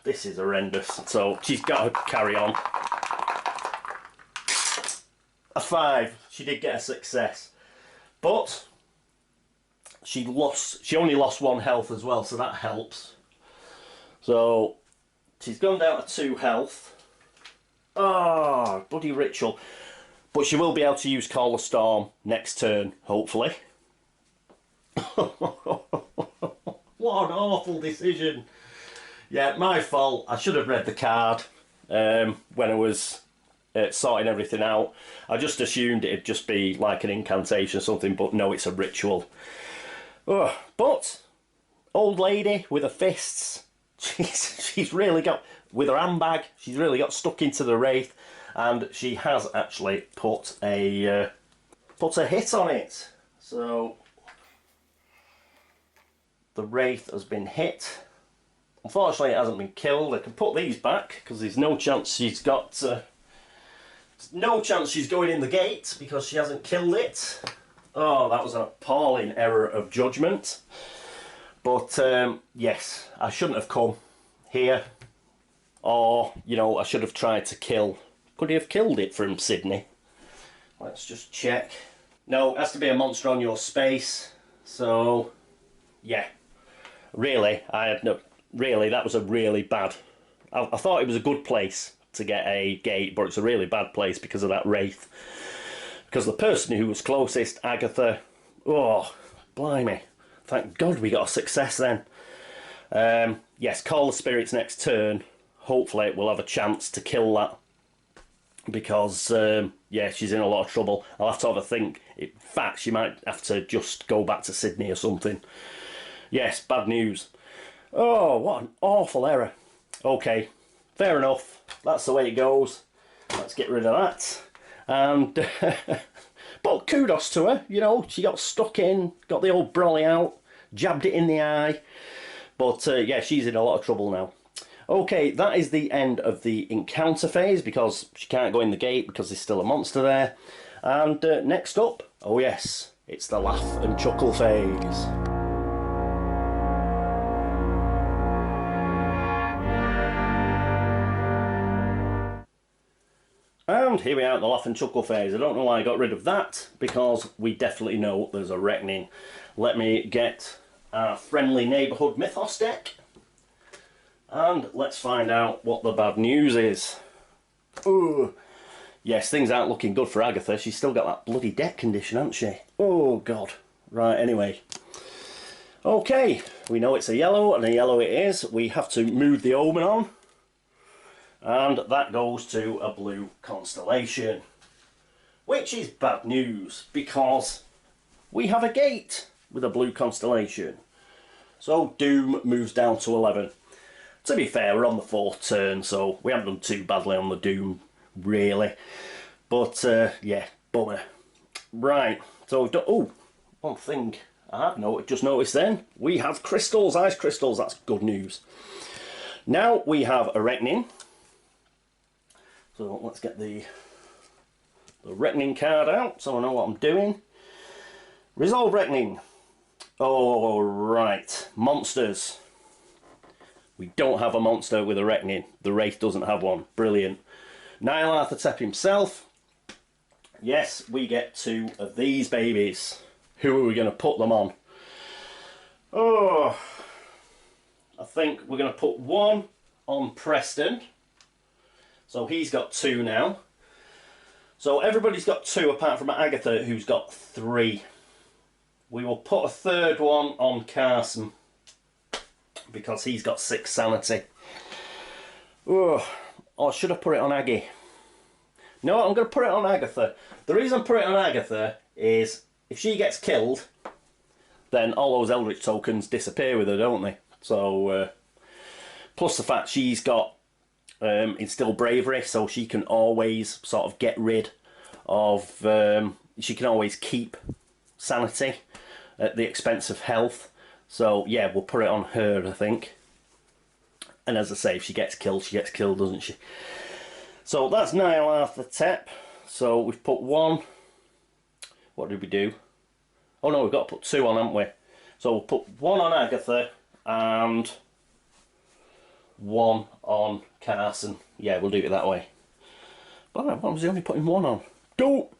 this is horrendous. So she's got to carry on. A 5. She did get a success. But... She only lost 1 health as well, so that helps. So, she's gone down to 2 health. Oh, bloody ritual. But she will be able to use Call the Storm next turn, hopefully. What an awful decision. Yeah, my fault. I should have read the card when I was sorting everything out. I just assumed it'd just be like an incantation or something, but no, it's a ritual. Oh, but old lady with her fists, she's really got, with her handbag, she's really got stuck into the wraith, and she has actually put a hit on it. So the wraith has been hit. Unfortunately, it hasn't been killed. I can put these back because there's no chance she's got. No chance she's going in the gate because she hasn't killed it. Oh, that was an appalling error of judgment. But, yes, I shouldn't have come here. Or, you know, I should have tried to kill. Could he have killed it from Sydney? Let's just check. No, it has to be a monster on your space. So, yeah. Really, really, that was a really bad... I thought it was a good place to get a gate, but it's a really bad place because of that wraith. Because the person who was closest, Agatha, oh, blimey. Thank God we got a success then. Yes, call the spirits next turn. Hopefully we'll have a chance to kill that because yeah, she's in a lot of trouble. I'll have to have a think. In fact, she might have to just go back to Sydney or something. Yes, bad news. Oh, what an awful error. Okay, fair enough. That's the way it goes. Let's get rid of that. And but kudos to her. You know, she got stuck in, got the old brolly out, jabbed it in the eye. But yeah, she's in a lot of trouble now. Okay, that is the end of the encounter phase, because she can't go in the gate because there's still a monster there. And next up, oh yes, it's the laugh and chuckle phase. And here we are at the laugh and chuckle phase. I don't know why I got rid of that, because we definitely know there's a reckoning. Let me get our friendly neighbourhood mythos deck. And let's find out what the bad news is. Ooh. Yes, things aren't looking good for Agatha. She's still got that bloody deck condition, hasn't she? Oh, God. Right, anyway. Okay, we know it's a yellow, and a yellow it is. We have to move the omen on. And that goes to a blue constellation. Which is bad news, because we have a gate with a blue constellation. So Doom moves down to 11. To be fair, we're on the 4th turn, so we haven't done too badly on the Doom, really. But, yeah, bummer. Right, so we've done... Oh, one thing I have just noticed then. We have crystals, ice crystals. That's good news. Now we have a reckoning. So let's get the reckoning card out so I know what I'm doing. Resolve reckoning. Oh, right. Monsters. We don't have a monster with a reckoning. The Wraith doesn't have one. Brilliant. Nyarlathotep himself. Yes, we get 2 of these babies. Who are we going to put them on? Oh, I think we're going to put one on Preston. So he's got 2 now. So everybody's got 2 apart from Agatha, who's got 3. We will put a 3rd one on Carson, because he's got 6 sanity. Oh, or should I put it on Aggie? No, I'm going to put it on Agatha. The reason I put it on Agatha is if she gets killed, then all those Eldritch tokens disappear with her, don't they? So, plus the fact she's got instill bravery, so she can always sort of get rid of... she can always keep sanity at the expense of health. So, yeah, we'll put it on her, I think. And as I say, if she gets killed, doesn't she? So that's Nyarlathotep. So we've put 1. What did we do? Oh no, we've got to put 2 on, haven't we? So we'll put 1 on Agatha and 1 on Carson. Yeah, we'll do it that way. But I was only putting 1 on. Go!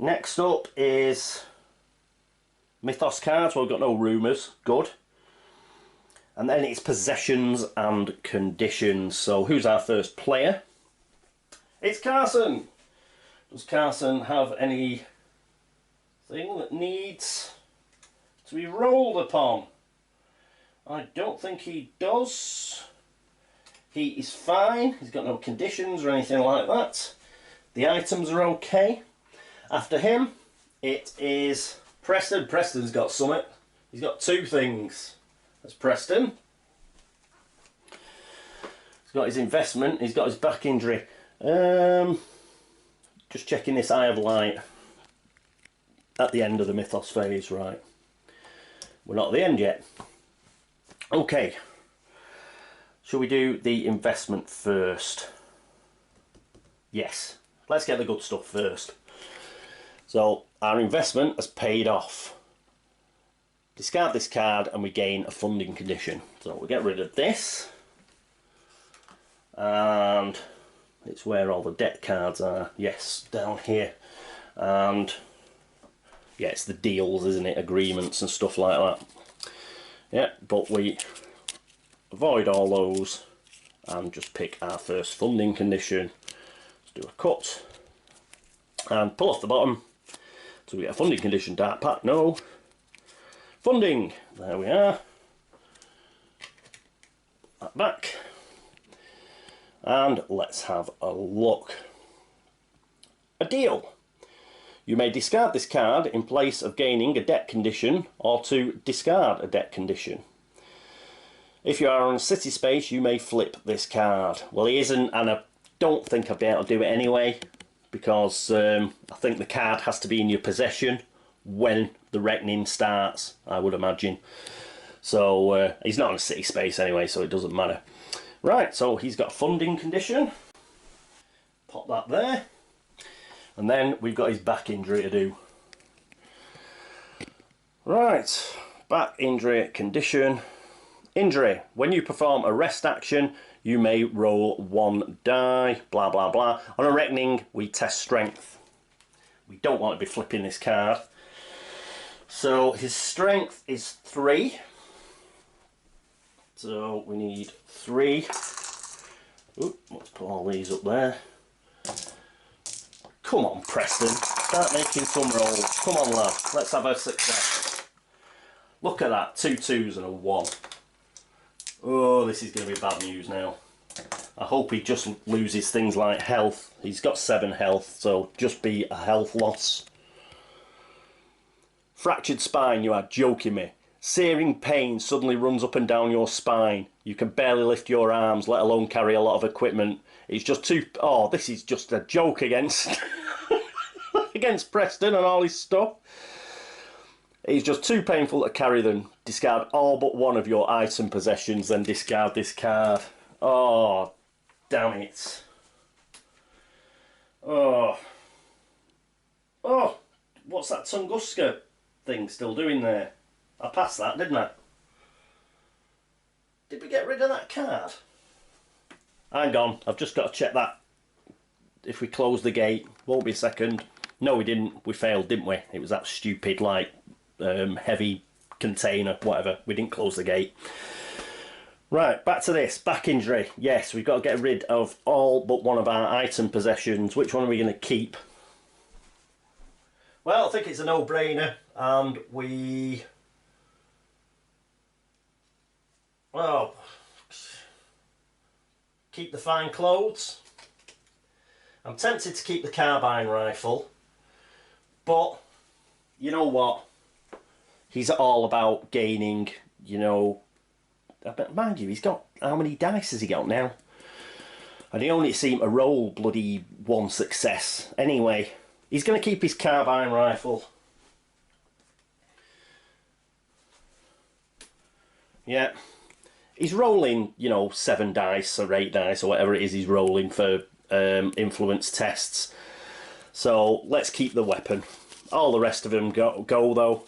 Next up is Mythos cards. Well, we've got no rumours. Good. And then it's possessions and conditions. So who's our first player? It's Carson. Does Carson have anything that needs to be rolled upon? I don't think he does. He is fine. He's got no conditions or anything like that. The items are okay. After him, it is Preston. Preston's got something. He's got 2 things. That's Preston. He's got his investment. He's got his back injury. Just checking this Eye of Light at the end of the Mythos phase, right? We're not at the end yet. Okay. Shall we do the investment first? Yes. Let's get the good stuff first. So, our investment has paid off. Discard this card and we gain a funding condition. So we'll get rid of this. And it's where all the deck cards are. Yes, down here. And yeah, it's the deals, isn't it? Agreements and stuff like that. Yeah, but we avoid all those and just pick our first funding condition. Let's do a cut. And pull off the bottom. So we get a funding condition, dark pack, no. Funding, there we are. That back. And let's have a look. A deal. You may discard this card in place of gaining a deck condition or to discard a deck condition. If you are on a city space, you may flip this card. Well, he isn't, and I don't think I'll be able to do it anyway, because I think the card has to be in your possession when the reckoning starts, I would imagine. So he's not on a city space anyway, so it doesn't matter. Right, so he's got a funding condition. Pop that there. And then we've got his back injury to do. Right, back injury condition. Injury. When you perform a rest action, you may roll 1 die, blah blah blah. On a reckoning, we test strength. We don't want to be flipping this card. So his strength is 3. So we need 3. Ooh, let's put all these up there. Come on, Preston. Start making some rolls. Come on, lad. Let's have a success. Look at that. 2 2s and a 1. Oh, this is going to be bad news now. I hope he just loses things like health. He's got 7 health, so just be a health loss. Fractured spine, you are joking me. Searing pain suddenly runs up and down your spine. You can barely lift your arms, let alone carry a lot of equipment. It's just too... Oh, this is just a joke against... against Preston and all his stuff. It's just too painful to carry them. Discard all but one of your item possessions, then discard this card. Oh, damn it. Oh. Oh, what's that Tunguska thing still doing there? I passed that, didn't I? Did we get rid of that card? Hang on, I've just got to check that. If we close the gate, won't be a second. No, we didn't. We failed, didn't we? It was that stupid, like, heavy container, whatever. We didn't close the gate. Right, back to this. Back injury. Yes, we've got to get rid of all but one of our item possessions. Which one are we going to keep? Well, I think it's a no-brainer. And we... Oh, keep the fine clothes. I'm tempted to keep the carbine rifle, but you know what? He's all about gaining, you know, mind you, he's got, how many dice has he got now? And he only seemed to roll bloody 1 success. Anyway, he's going to keep his carbine rifle. Yeah. He's rolling, you know, 7 dice or 8 dice or whatever it is he's rolling for influence tests. So let's keep the weapon. All the rest of them go though.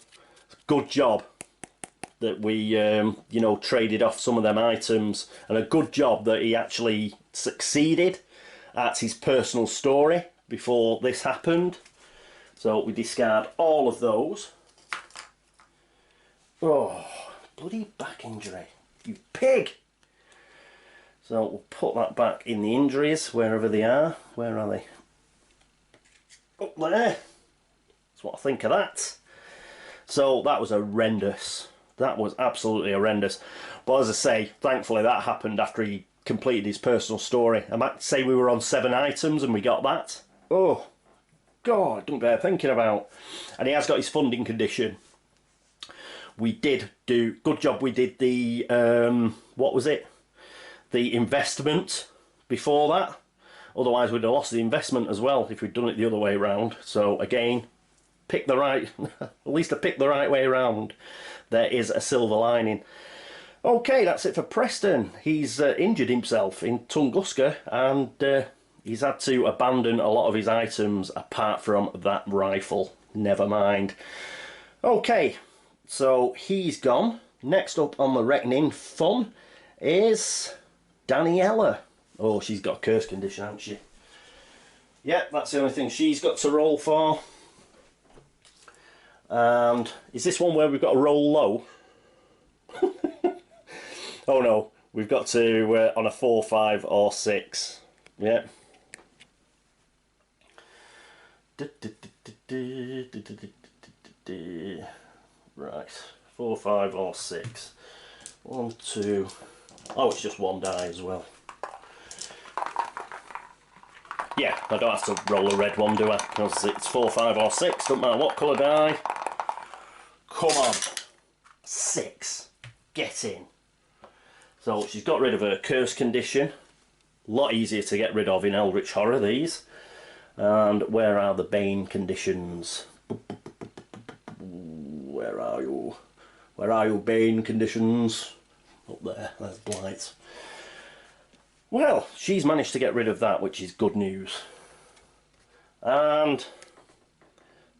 Good job that we, you know, traded off some of them items, and a good job that he actually succeeded at his personal story before this happened. So we discard all of those. Oh, bloody back injury. You pig! So we'll put that back in the injuries, wherever they are. Where are they? Up there. That's what I think of that. So that was horrendous. That was absolutely horrendous. But as I say, thankfully that happened after he completed his personal story. I might say we were on 7 items and we got that. Oh, God, don't bear thinking about. And he has got his funding condition. We did do, good job we did the, what was it? The investment before that. Otherwise we'd have lost the investment as well if we'd done it the other way around. So again, pick the right, at least I picked the right way around. There is a silver lining. Okay, that's it for Preston. He's injured himself in Tunguska, and he's had to abandon a lot of his items apart from that rifle. Never mind. Okay, so he's gone. Next up on the reckoning fun is Daniela. Oh, she's got a curse condition, hasn't she? Yep, that's the only thing she's got to roll for. And is this one where we've got to roll low? Oh no, we've got to on a 4, 5 or 6. Yeah. Right, 4, 5 or 6. 1, 2. Oh, it's just 1 die as well. yeah, I don't have to roll a red one, do I? Because it's 4, 5 or 6, don't matter what colour die. Come on. 6. Get in. So she's got rid of her curse condition. A lot easier to get rid of in Eldritch Horror, these. And where are the Bane conditions? Where are you? Where are you, Bane conditions? Up there, there's Blight. Well, she's managed to get rid of that, which is good news. And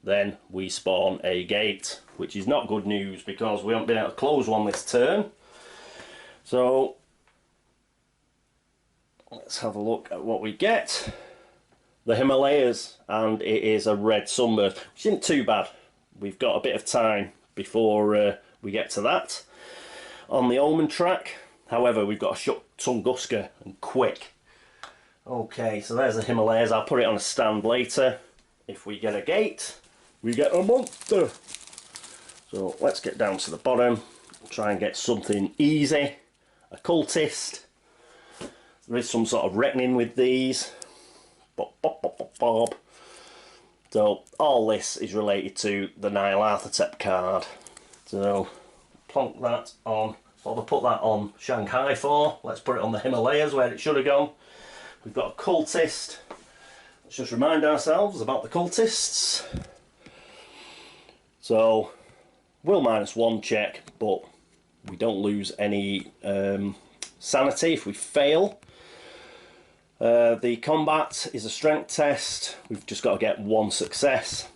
then we spawn a gate, which is not good news because we haven't been able to close one this turn. So let's have a look at what we get. The Himalayas, and it is a red sunburst, which isn't too bad. We've got a bit of time before we get to that on the Omen track. However, we've got to shut Tunguska and quick. Okay, so there's the Himalayas. I'll put it on a stand later. If we get a gate, we get a monster. So let's get down to the bottom. Try and get something easy. A cultist. There is some sort of reckoning with these. Bob, bob, bob, bob, bob. So all this is related to the Nyarlathotep card. So plonk that on. What have I put that on Shanghai for? Let's put it on the Himalayas where it should have gone. We've got a cultist. Let's just remind ourselves about the cultists. So will -1 check, but we don't lose any sanity if we fail. The combat is a strength test. We've just got to get 1 success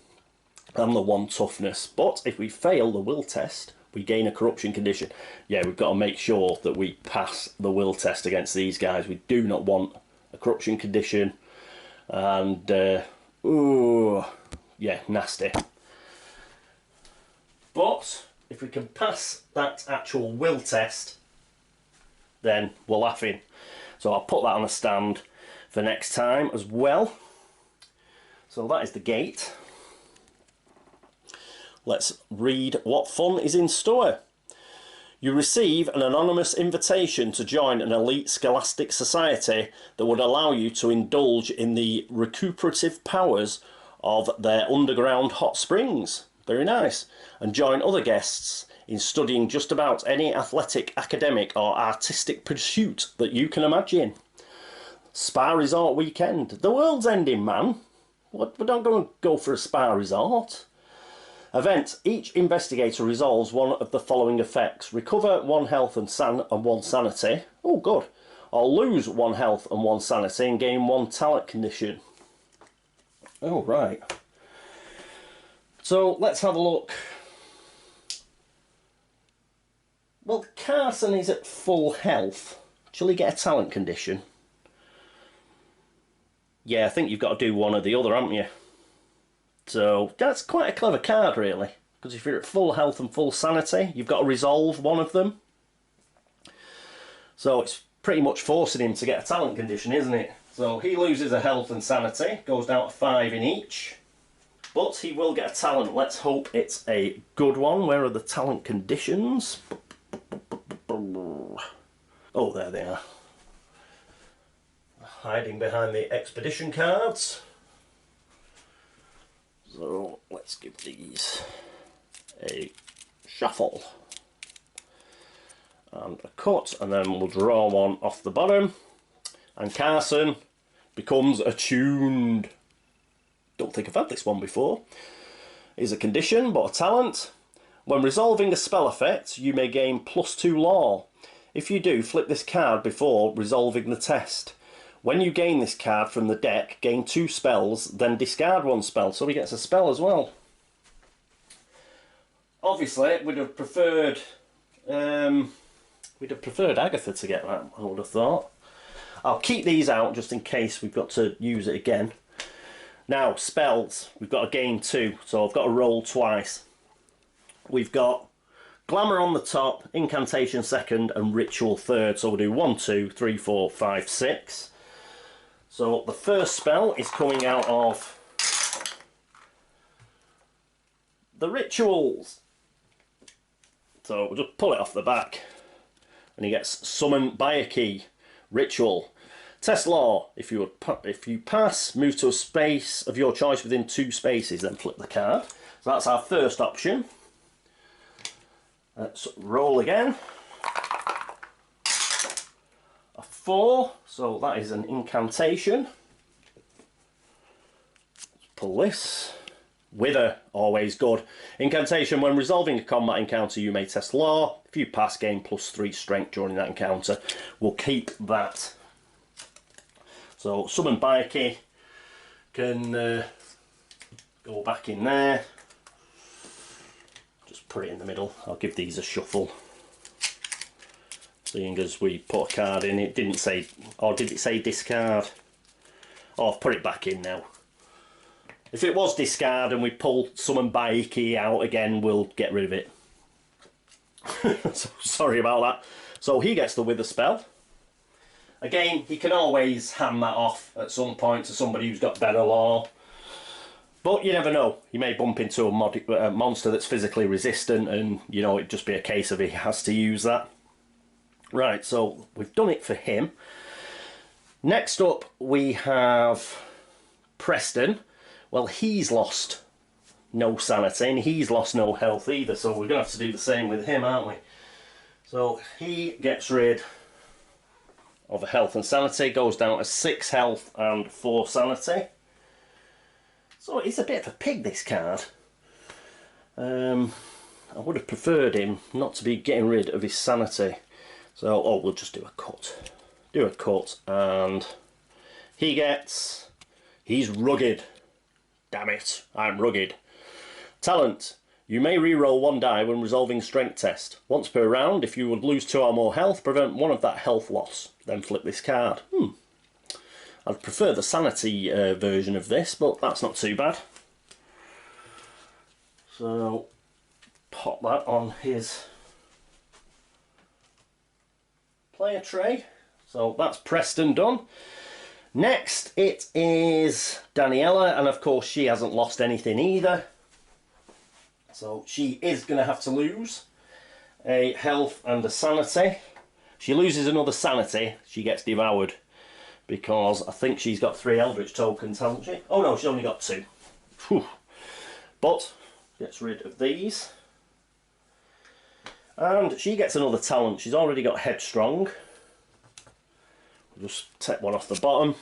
and the 1 toughness. But if we fail the will test, we gain a corruption condition. Yeah, we've got to make sure that we pass the will test against these guys. We do not want a corruption condition. And, ooh, yeah, nasty. But if we can pass that actual will test, then we're laughing. So I'll put that on a stand for next time as well. So that is the gate. Let's read what fun is in store. You receive an anonymous invitation to join an elite scholastic society that would allow you to indulge in the recuperative powers of their underground hot springs. Very nice. And join other guests in studying just about any athletic, academic or artistic pursuit that you can imagine. Spa resort weekend. The world's ending, man. We're not going to go for a spa resort. Event. Each investigator resolves one of the following effects. Recover 1 health and 1 sanity. Oh, good. Or lose 1 health and 1 sanity and gain 1 talent condition. Oh, right. So, let's have a look. Well, Carson is at full health. Shall he get a talent condition? Yeah, I think you've got to do one or the other, haven't you? So, that's quite a clever card, really. Because if you're at full health and full sanity, you've got to resolve one of them. So, it's pretty much forcing him to get a talent condition, isn't it? So, he loses a health and sanity, goes down to 5 in each. But he will get a talent. Let's hope it's a good one. Where are the talent conditions? Oh, there they are. Hiding behind the expedition cards. So let's give these a shuffle and a cut, and then we'll draw one off the bottom. And Carson becomes attuned. Don't think I've had this one before. Is a condition, but a talent. When resolving a spell effect, you may gain +2 law. If you do, flip this card before resolving the test. When you gain this card from the deck, gain 2 spells, then discard 1 spell. So he gets a spell as well. Obviously, we'd have preferred Agatha to get that, I would have thought. I'll keep these out just in case we've got to use it again. Now, spells. We've got to gain 2, so I've got to roll twice. We've got Glamour on the top, Incantation second, and Ritual third. So we'll do 1, 2, 3, 4, 5, 6. So the first spell is coming out of the Rituals. So we'll just pull it off the back. And he gets Summoned by a Key. Ritual. Test law. If you pass, move to a space of your choice within 2 spaces, then flip the card. So that's our first option. Let's roll again. A 4, so that is an incantation. Let's pull this. Wither, always good. Incantation. When resolving a combat encounter, you may test law. If you pass, gain +3 strength during that encounter. We'll keep that. So summon Bikey can go back in there. Just put it in the middle. I'll give these a shuffle. Seeing as we put a card in, it didn't say, or did it say discard? Oh, I've put it back in now. If it was discard and we pull summon Bikey out again, we'll get rid of it. So, sorry about that. So he gets the Wither spell. Again, he can always hand that off at some point to somebody who's got better law. But you never know. You may bump into a monster that's physically resistant and, you know, it'd just be a case of he has to use that. Right, so we've done it for him. Next up, we have Preston. Well, he's lost no sanity and he's lost no health either, so we're going to have to do the same with him, aren't we? So he gets rid of a health and sanity, goes down to 6 health and 4 sanity. So it's a bit of a pig, this card. I would have preferred him not to be getting rid of his sanity. So, oh, we'll just do a cut. Do a cut, and he's rugged. Damn it, I'm rugged. Talent. You may re-roll 1 die when resolving strength test. Once per round, if you would lose 2 or more health, prevent 1 of that health loss. Then flip this card. I'd prefer the sanity version of this, but that's not too bad. So, pop that on his player tray. So that's Preston done. Next it is Daniela, and of course she hasn't lost anything either. So she is going to have to lose a health and a sanity. She loses another sanity, she gets devoured. Because I think she's got 3 Eldritch tokens, hasn't she? Oh no, she's only got 2. Whew. But gets rid of these. And she gets another talent. She's already got Headstrong. We'll just take one off the bottom.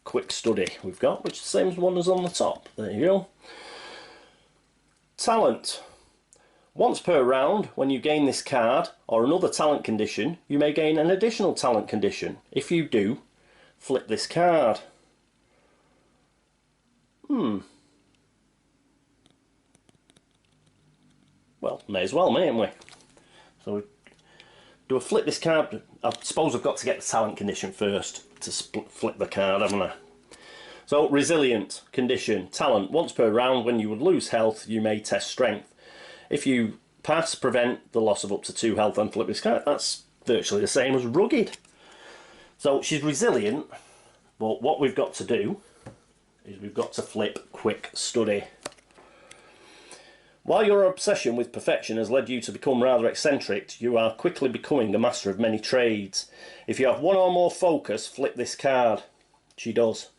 Quick Study we've got, which is the same as one as on the top. There you go. Talent. Once per round, when you gain this card or another talent condition, you may gain an additional talent condition. If you do, flip this card. Well, may as well, mayn't we? So we do a flip this card. I suppose I've got to get the talent condition first to flip the card, haven't I? So, resilient condition. Talent. Once per round, when you would lose health, you may test strength. If you pass, prevent the loss of up to 2 health and flip this card. That's virtually the same as rugged. So, she's resilient, but what we've got to do is we've got to flip Quick Study. While your obsession with perfection has led you to become rather eccentric, you are quickly becoming a master of many trades. If you have 1 or more focus, flip this card. She does.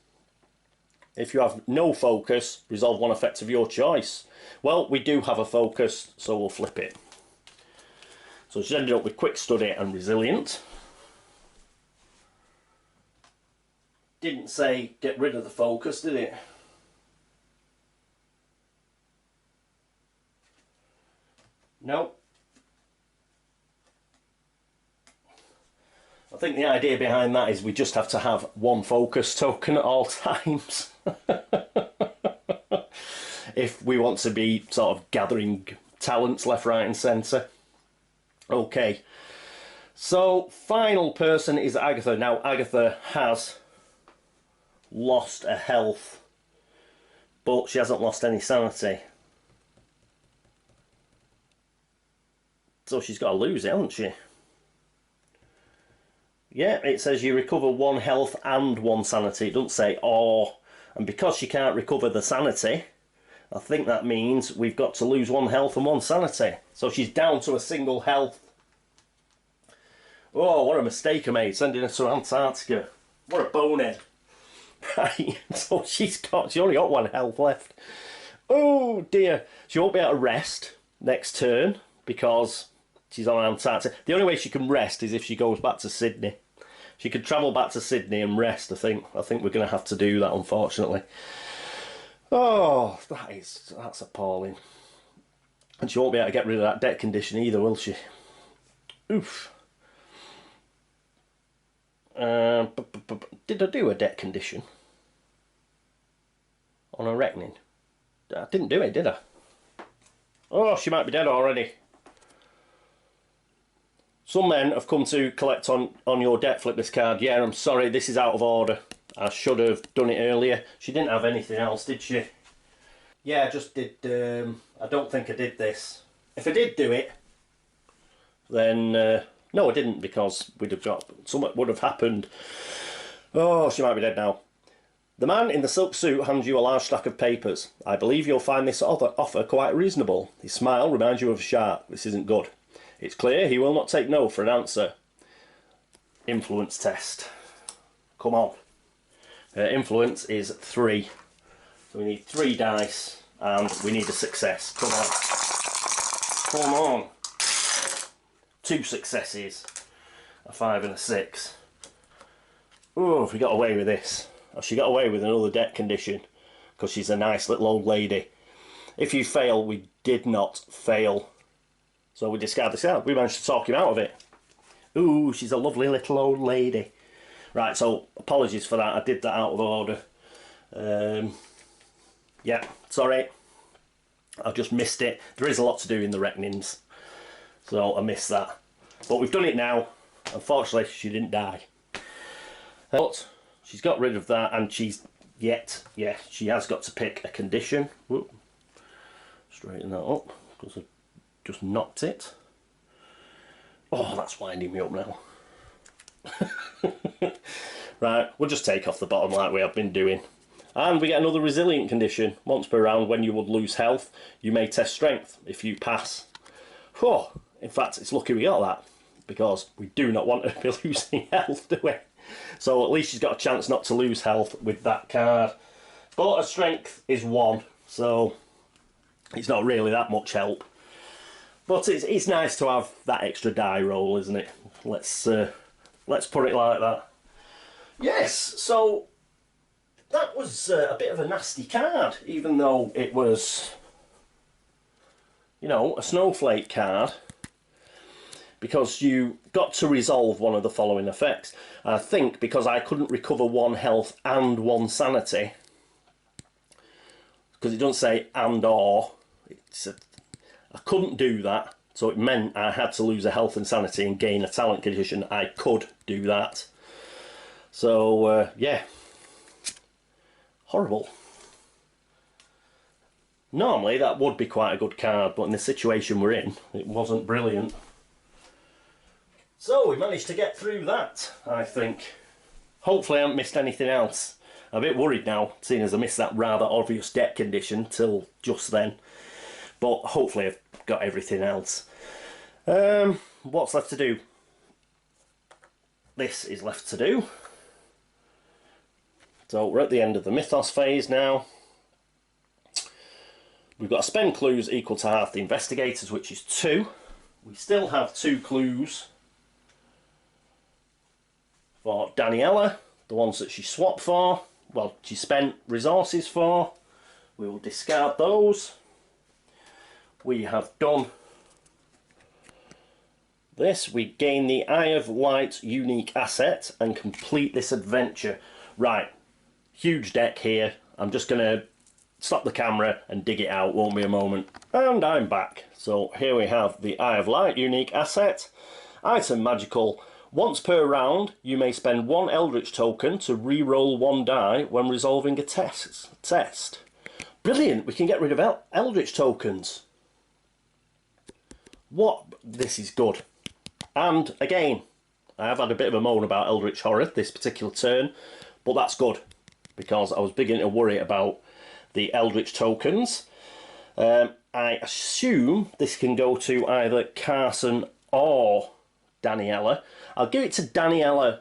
If you have no focus, resolve 1 effect of your choice. Well, we do have a focus, so we'll flip it. So she's ended up with Quick Study and Resilient. Didn't say get rid of the focus, did it? No. I think the idea behind that is we just have to have 1 focus token at all times. If we want to be sort of gathering talents left, right and centre. Okay. So, final person is Agatha. Now, Agatha has lost a health, but she hasn't lost any sanity. So she's got to lose it, hasn't she? Yeah, it says you recover 1 health and 1 sanity. It doesn't say or. And because she can't recover the sanity, I think that means we've got to lose 1 health and 1 sanity. So she's down to a single health. Oh, what a mistake I made, sending her to Antarctica. What a bonehead. Right, so she only got 1 health left. Oh dear. She won't be able to rest next turn because she's on Antarctica. The only way she can rest is if she goes back to Sydney. She could travel back to Sydney and rest, I think. I think we're going to have to do that, unfortunately. Oh, that's appalling. And she won't be able to get rid of that deck condition either, will she? Oof. Did I do a deck condition on a reckoning? I didn't do it, did I? Oh, she might be dead already. Some men have come to collect on your deck flip this card. Yeah, I'm sorry, this is out of order. I should have done it earlier. She didn't have anything else, did she? Yeah, I just did... I don't think I did this. If I did do it, then... no, I didn't, because we'd have got... something would have happened. Oh, she might be dead now. The man in the silk suit hands you a large stack of papers. I believe you'll find this offer quite reasonable. His smile reminds you of a shark. This isn't good. It's clear he will not take no for an answer. Influence test. Come on. Influence is 3. So we need 3 dice and we need a success. Come on. Come on. 2 successes. A 5 and a 6. Oh, if we got away with this. Oh, she got away with another deck condition because she's a nice little old lady. If you fail, we did not fail. So we discard this out. We managed to talk him out of it. Ooh, she's a lovely little old lady. Right, so apologies for that. I did that out of order. Yeah, sorry. I just missed it. There is a lot to do in the reckonings. So I missed that. But we've done it now. Unfortunately, she didn't die. But she's got rid of that, and she has got to pick a condition. Whoop. Straighten that up, because I just knocked it. Oh, that's winding me up now. Right, we'll just take off the bottom like we have been doing. And we get another resilient condition. Once per round, when you would lose health, you may test strength. If you pass. Oh, in fact, it's lucky we got that, because we do not want to be losing health, do we? So at least she's got a chance not to lose health with that card. But her strength is 1, so it's not really that much help. But it's nice to have that extra die roll, isn't it? Let's put it like that. Yes, so that was a bit of a nasty card, even though it was, you know, a snowflake card. Because you got to resolve one of the following effects. I think because I couldn't recover 1 health and 1 sanity, because it doesn't say and or, I couldn't do that, so it meant I had to lose a health and sanity and gain a talent condition. I could do that. So, yeah. Horrible. Normally that would be quite a good card, but in the situation we're in, it wasn't brilliant. So we managed to get through that, I think. Hopefully I haven't missed anything else. I'm a bit worried now, seeing as I missed that rather obvious deck condition till just then. But hopefully I've got everything else. What's left to do? This is left to do. So we're at the end of the mythos phase now. We've got to spend clues equal to half the investigators, which is 2. We still have 2 clues for Daniela, the ones that she swapped for. Well, she spent resources for. We will discard those. We have done this. We gain the Eye of Light unique asset and complete this adventure. Right, huge deck here. I'm just going to stop the camera and dig it out, won't be a moment. And I'm back. So here we have the Eye of Light unique asset. Item magical. Once per round, you may spend 1 Eldritch token to re-roll 1 die when resolving a test. Brilliant, we can get rid of Eldritch tokens. What? This is good. And again, I have had a bit of a moan about Eldritch Horror this particular turn, but that's good, because I was beginning to worry about the Eldritch tokens. I assume this can go to either Carson or Daniela. I'll give it to Daniela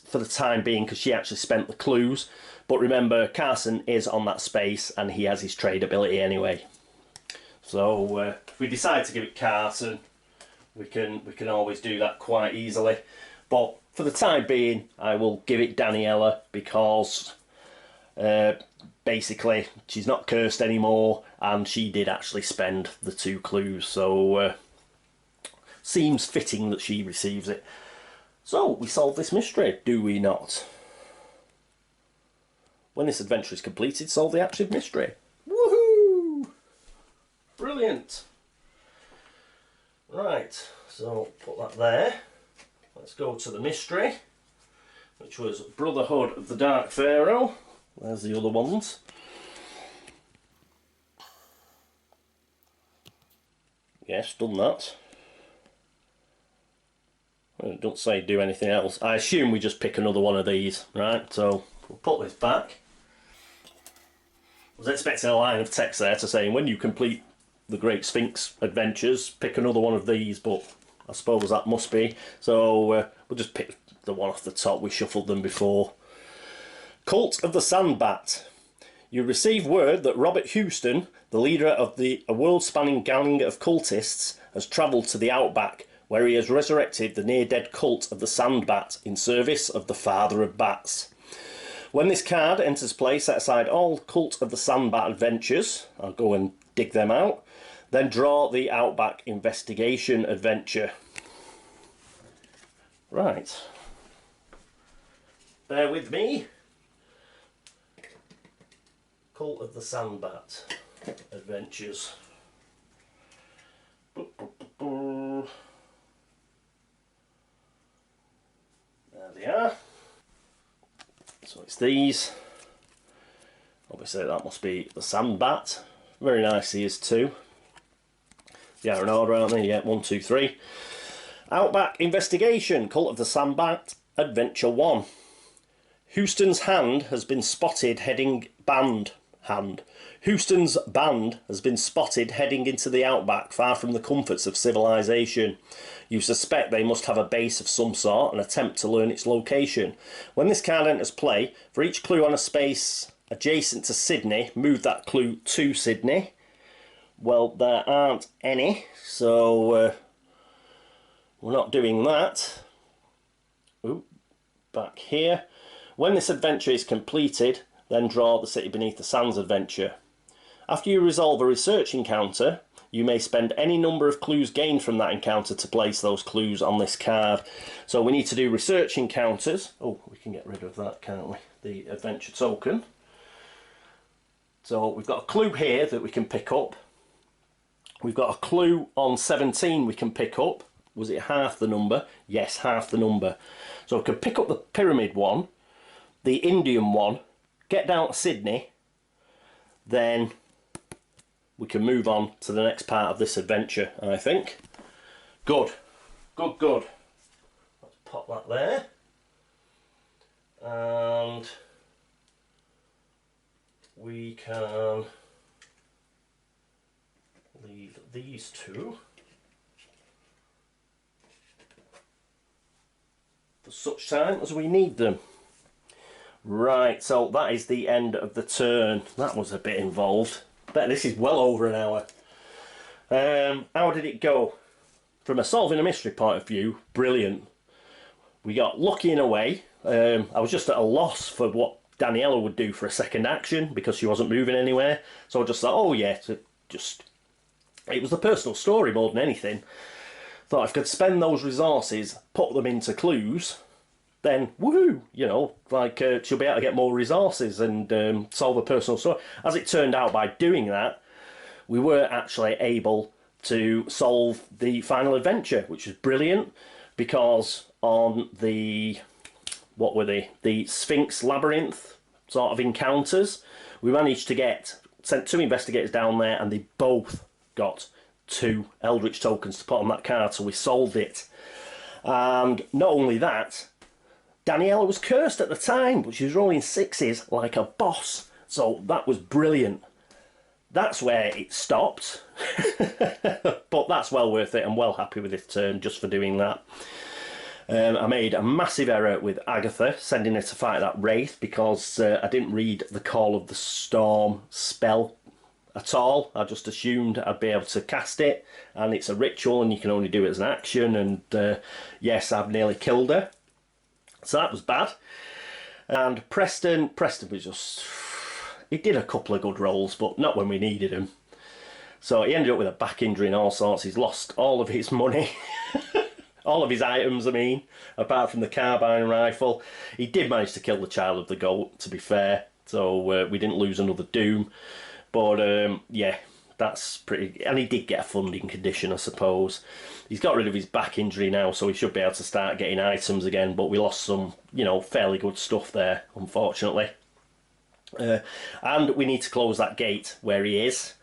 for the time being because she actually spent the clues. But remember, Carson is on that space and he has his trade ability anyway. So if we decide to give it Carson, we can always do that quite easily. But for the time being, I will give it Daniela because basically she's not cursed anymore and she did actually spend the 2 clues. So seems fitting that she receives it. So we solve this mystery, do we not? When this adventure is completed, solve the active mystery. Woohoo! Brilliant. Right, so put that there. Let's go to the mystery, which was Brotherhood of the Dark Pharaoh. There's the other ones. Yes, done that. Well, it doesn't say do anything else. I assume we just pick another one of these, right? So we'll put this back. I was expecting a line of text there to say, when you complete the Great Sphinx adventures, pick another one of these, but I suppose that must be. So we'll just pick the one off the top. We shuffled them before. Cult of the Sandbat. You receive word that Robert Houston, the leader of a world-spanning gang of cultists, has travelled to the Outback, where he has resurrected the near-dead cult of the Sandbat in service of the Father of Bats. When this card enters play, set aside all Cult of the Sandbat adventures. I'll go and dig them out. Then draw the Outback Investigation adventure. Right. Bear with me. Cult of the Sandbat adventures. There they are. So it's these. Obviously that must be the Sandbat. Very nice these two. They are in order, aren't they? Yeah, 1, 2, 3. Outback Investigation, Cult of the Sandbat, Adventure 1. Houston's hand has been spotted heading Houston's band has been spotted heading into the outback, far from the comforts of civilization. You suspect they must have a base of some sort and attempt to learn its location. When this card enters play, for each clue on a space adjacent to Sydney, move that clue to Sydney. Well, there aren't any, so we're not doing that. Ooh, back here. When this adventure is completed, then draw the City Beneath the Sands adventure. After you resolve a research encounter, you may spend any number of clues gained from that encounter to place those clues on this card. So we need to do research encounters. Oh, we can get rid of that, can't we? The adventure token. So we've got a clue here that we can pick up. We've got a clue on 17 we can pick up. Was it half the number? Yes, half the number. So we can pick up the pyramid one, the Indian one, get down to Sydney, then we can move on to the next part of this adventure, I think. Good. Good, good. Let's pop that there. And we can leave these two for such time as we need them. Right, so that is the end of the turn. That was a bit involved. Bet this is well over an hour. How did it go? From a solving a mystery point of view, brilliant. We got lucky in a way. I was just at a loss for what Daniela would do for a second action because she wasn't moving anywhere. So I just thought, oh yeah, it was the personal story more than anything. Thought if I could spend those resources, put them into clues, then woohoo, you know, like she'll be able to get more resources and solve a personal story. As it turned out, by doing that, we were actually able to solve the final adventure, which was brilliant because on the, what were they, the Sphinx Labyrinth sort of encounters, we managed to sent 2 investigators down there and they both got 2 Eldritch tokens to put on that card, so we solved it. And not only that, Daniela was cursed at the time, but she was rolling 6s like a boss. So that was brilliant. That's where it stopped. But that's well worth it. I'm well happy with this turn just for doing that. I made a massive error with Agatha, sending her to fight that wraith, because I didn't read the Call of the Storm spell at all. I just assumed I'd be able to cast it, and it's a ritual and you can only do it as an action, and yes, I've nearly killed her. So that was bad. And Preston was just... he did a couple of good rolls, but not when we needed him. So he ended up with a back injury and all sorts. He's lost all of his money. All of his items, I mean, apart from the carbine rifle. He did manage to kill the child of the goat, to be fair. So we didn't lose another Doom. But yeah, that's pretty... and he did get a funding condition, I suppose. He's got rid of his back injury now, so he should be able to start getting items again. But we lost some, you know, fairly good stuff there, unfortunately. And we need to close that gate where he is,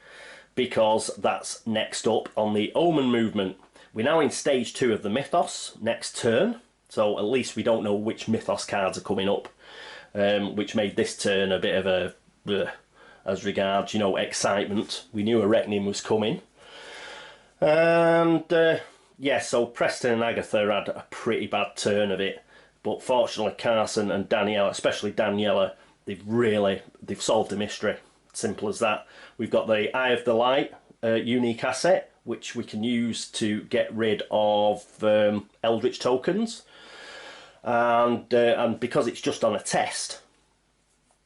because that's next up on the Omen movement. We're now in stage 2 of the Mythos next turn, so at least we don't know which Mythos cards are coming up, which made this turn a bit of a, as regards, you know, excitement. We knew a reckoning was coming. And yeah, so Preston and Agatha had a pretty bad turn of it, but fortunately Carson and Daniela, especially Daniela, they've solved the mystery. Simple as that. We've got the Eye of the Light unique asset, which we can use to get rid of Eldritch tokens, and because it's just on a test,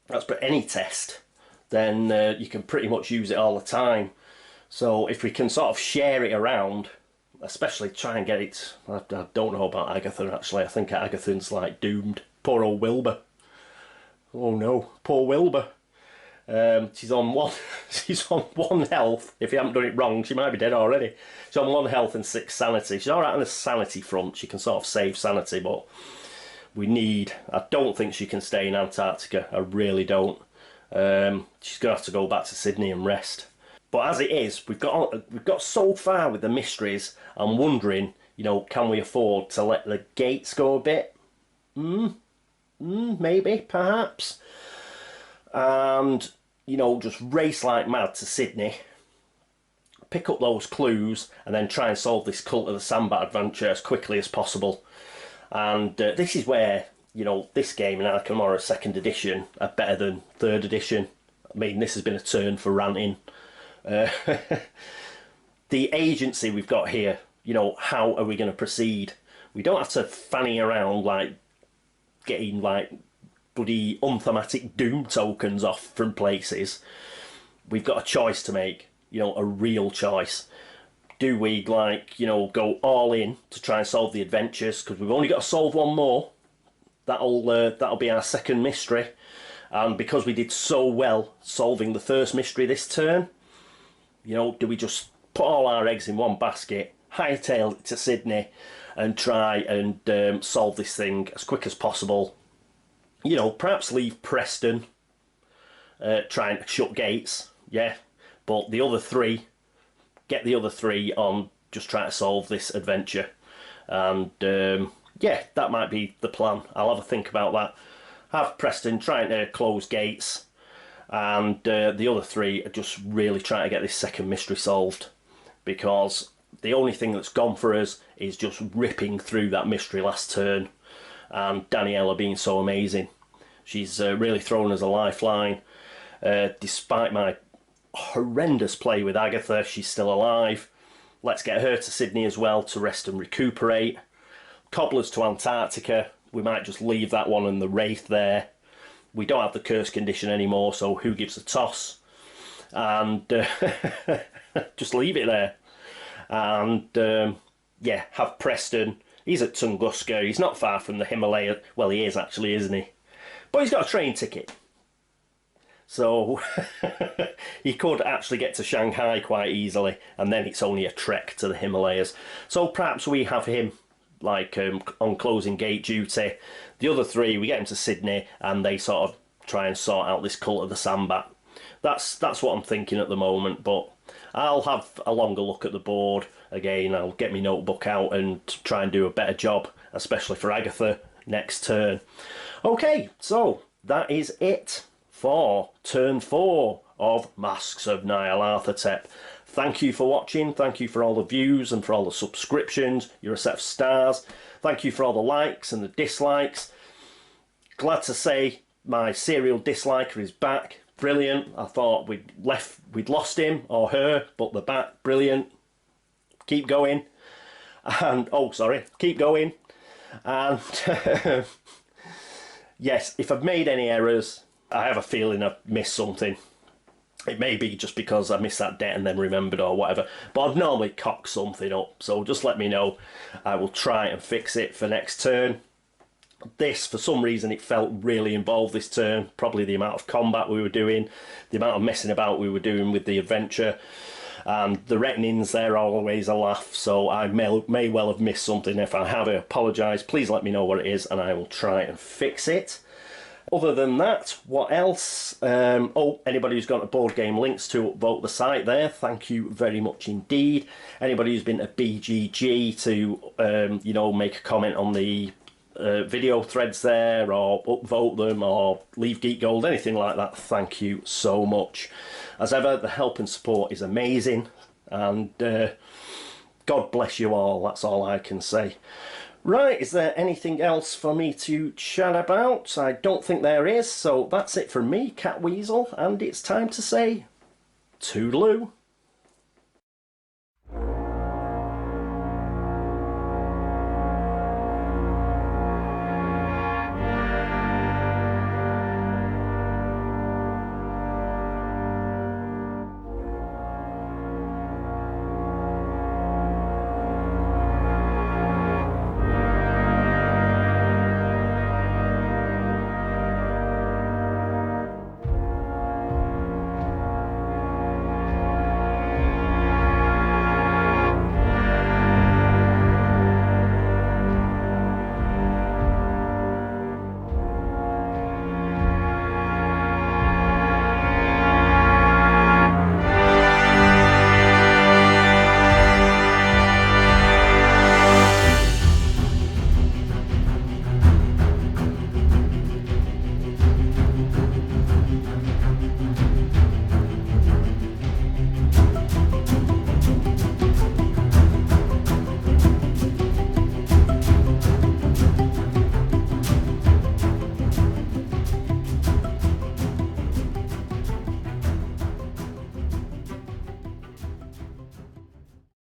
that's but any test, then you can pretty much use it all the time. So if we can sort of share it around, especially try and get it... I don't know about Agatha, actually. I think Agatha's like doomed. Poor old Wilbur. Oh no, poor Wilbur. She's on one health. If you haven't done it wrong, she might be dead already. She's on 1 health and 6 sanity. She's alright on the sanity front. She can sort of save sanity, but we need... I don't think she can stay in Antarctica. I really don't. She's going to have to go back to Sydney and rest. But as it is, we've got so far with the mysteries. I'm wondering, you know, can we afford to let the gates go a bit? Maybe, perhaps. And, you know, just race like mad to Sydney, pick up those clues, and then try and solve this Cult of the Sandbat adventure as quickly as possible. And this is where, you know, this game and Arkham Horror 2nd edition are better than 3rd edition. I mean, this has been a turn for ranting. The agency we've got here, you know, how are we going to proceed? We don't have to fanny around like getting like bloody unthematic Doom tokens off from places. We've got a choice to make, you know, a real choice. Do we, like, you know, go all in to try and solve the adventures, because we've only got to solve one more. That'll be our second mystery, and because we did so well solving the first mystery this turn, you know, do we just put all our eggs in one basket, hightail it to Sydney, and try and solve this thing as quick as possible? You know, perhaps leave Preston trying to shut gates, yeah, but the other 3, get the other 3 on just trying to solve this adventure. And yeah, that might be the plan. I'll have a think about that. Have Preston trying to close gates, and the other 3 are just really trying to get this second mystery solved, because the only thing that's gone for us is just ripping through that mystery last turn, and Daniela being so amazing. She's really thrown us a lifeline. Despite my horrendous play with Agatha, she's still alive. Let's get her to Sydney as well to rest and recuperate. Cobblers to Antarctica. We might just leave that one and the Wraith there. We don't have the curse condition anymore, so who gives a toss? And just leave it there. And yeah, have Preston. He's at Tunguska. He's not far from the Himalaya. Well, he is actually, isn't he? But he's got a train ticket. So he could actually get to Shanghai quite easily, and then it's only a trek to the Himalayas. So perhaps we have him like on closing gate duty. The other 3, we get him to Sydney, and they sort of try and sort out this Cult of the Sandbat. That's what I'm thinking at the moment, but I'll have a longer look at the board again. I'll get my notebook out and try and do a better job, especially for Agatha next turn. Okay, so that is it for turn 4 of Masks of Nyarlathotep. Thank you for watching, thank you for all the views and for all the subscriptions. You're a set of stars. Thank you for all the likes and the dislikes. Glad to say my serial disliker is back. Brilliant. I thought we'd lost him or her, but they're back. Brilliant. Keep going. And oh, sorry, keep going. And yes, if I've made any errors, I have a feeling I've missed something. It may be just because I missed that date and then remembered or whatever, but I've normally cocked something up, so just let me know. I will try and fix it for next turn. This, for some reason, it felt really involved this turn. Probably the amount of combat we were doing, the amount of messing about we were doing with the adventure. The reckonings there are always a laugh, so I may well have missed something. If I have, I apologise. Please let me know what it is and I will try and fix it. Other than that, what else? Oh, anybody who's got a board game links to upvote the site there, thank you very much indeed. Anybody who's been to BGG to, you know, make a comment on the video threads there, or upvote them, or leave Geek Gold, anything like that, thank you so much. As ever, the help and support is amazing, and God bless you all, that's all I can say. Right, is there anything else for me to chat about? I don't think there is, so that's it from me, Catweazle, and it's time to say toodaloo.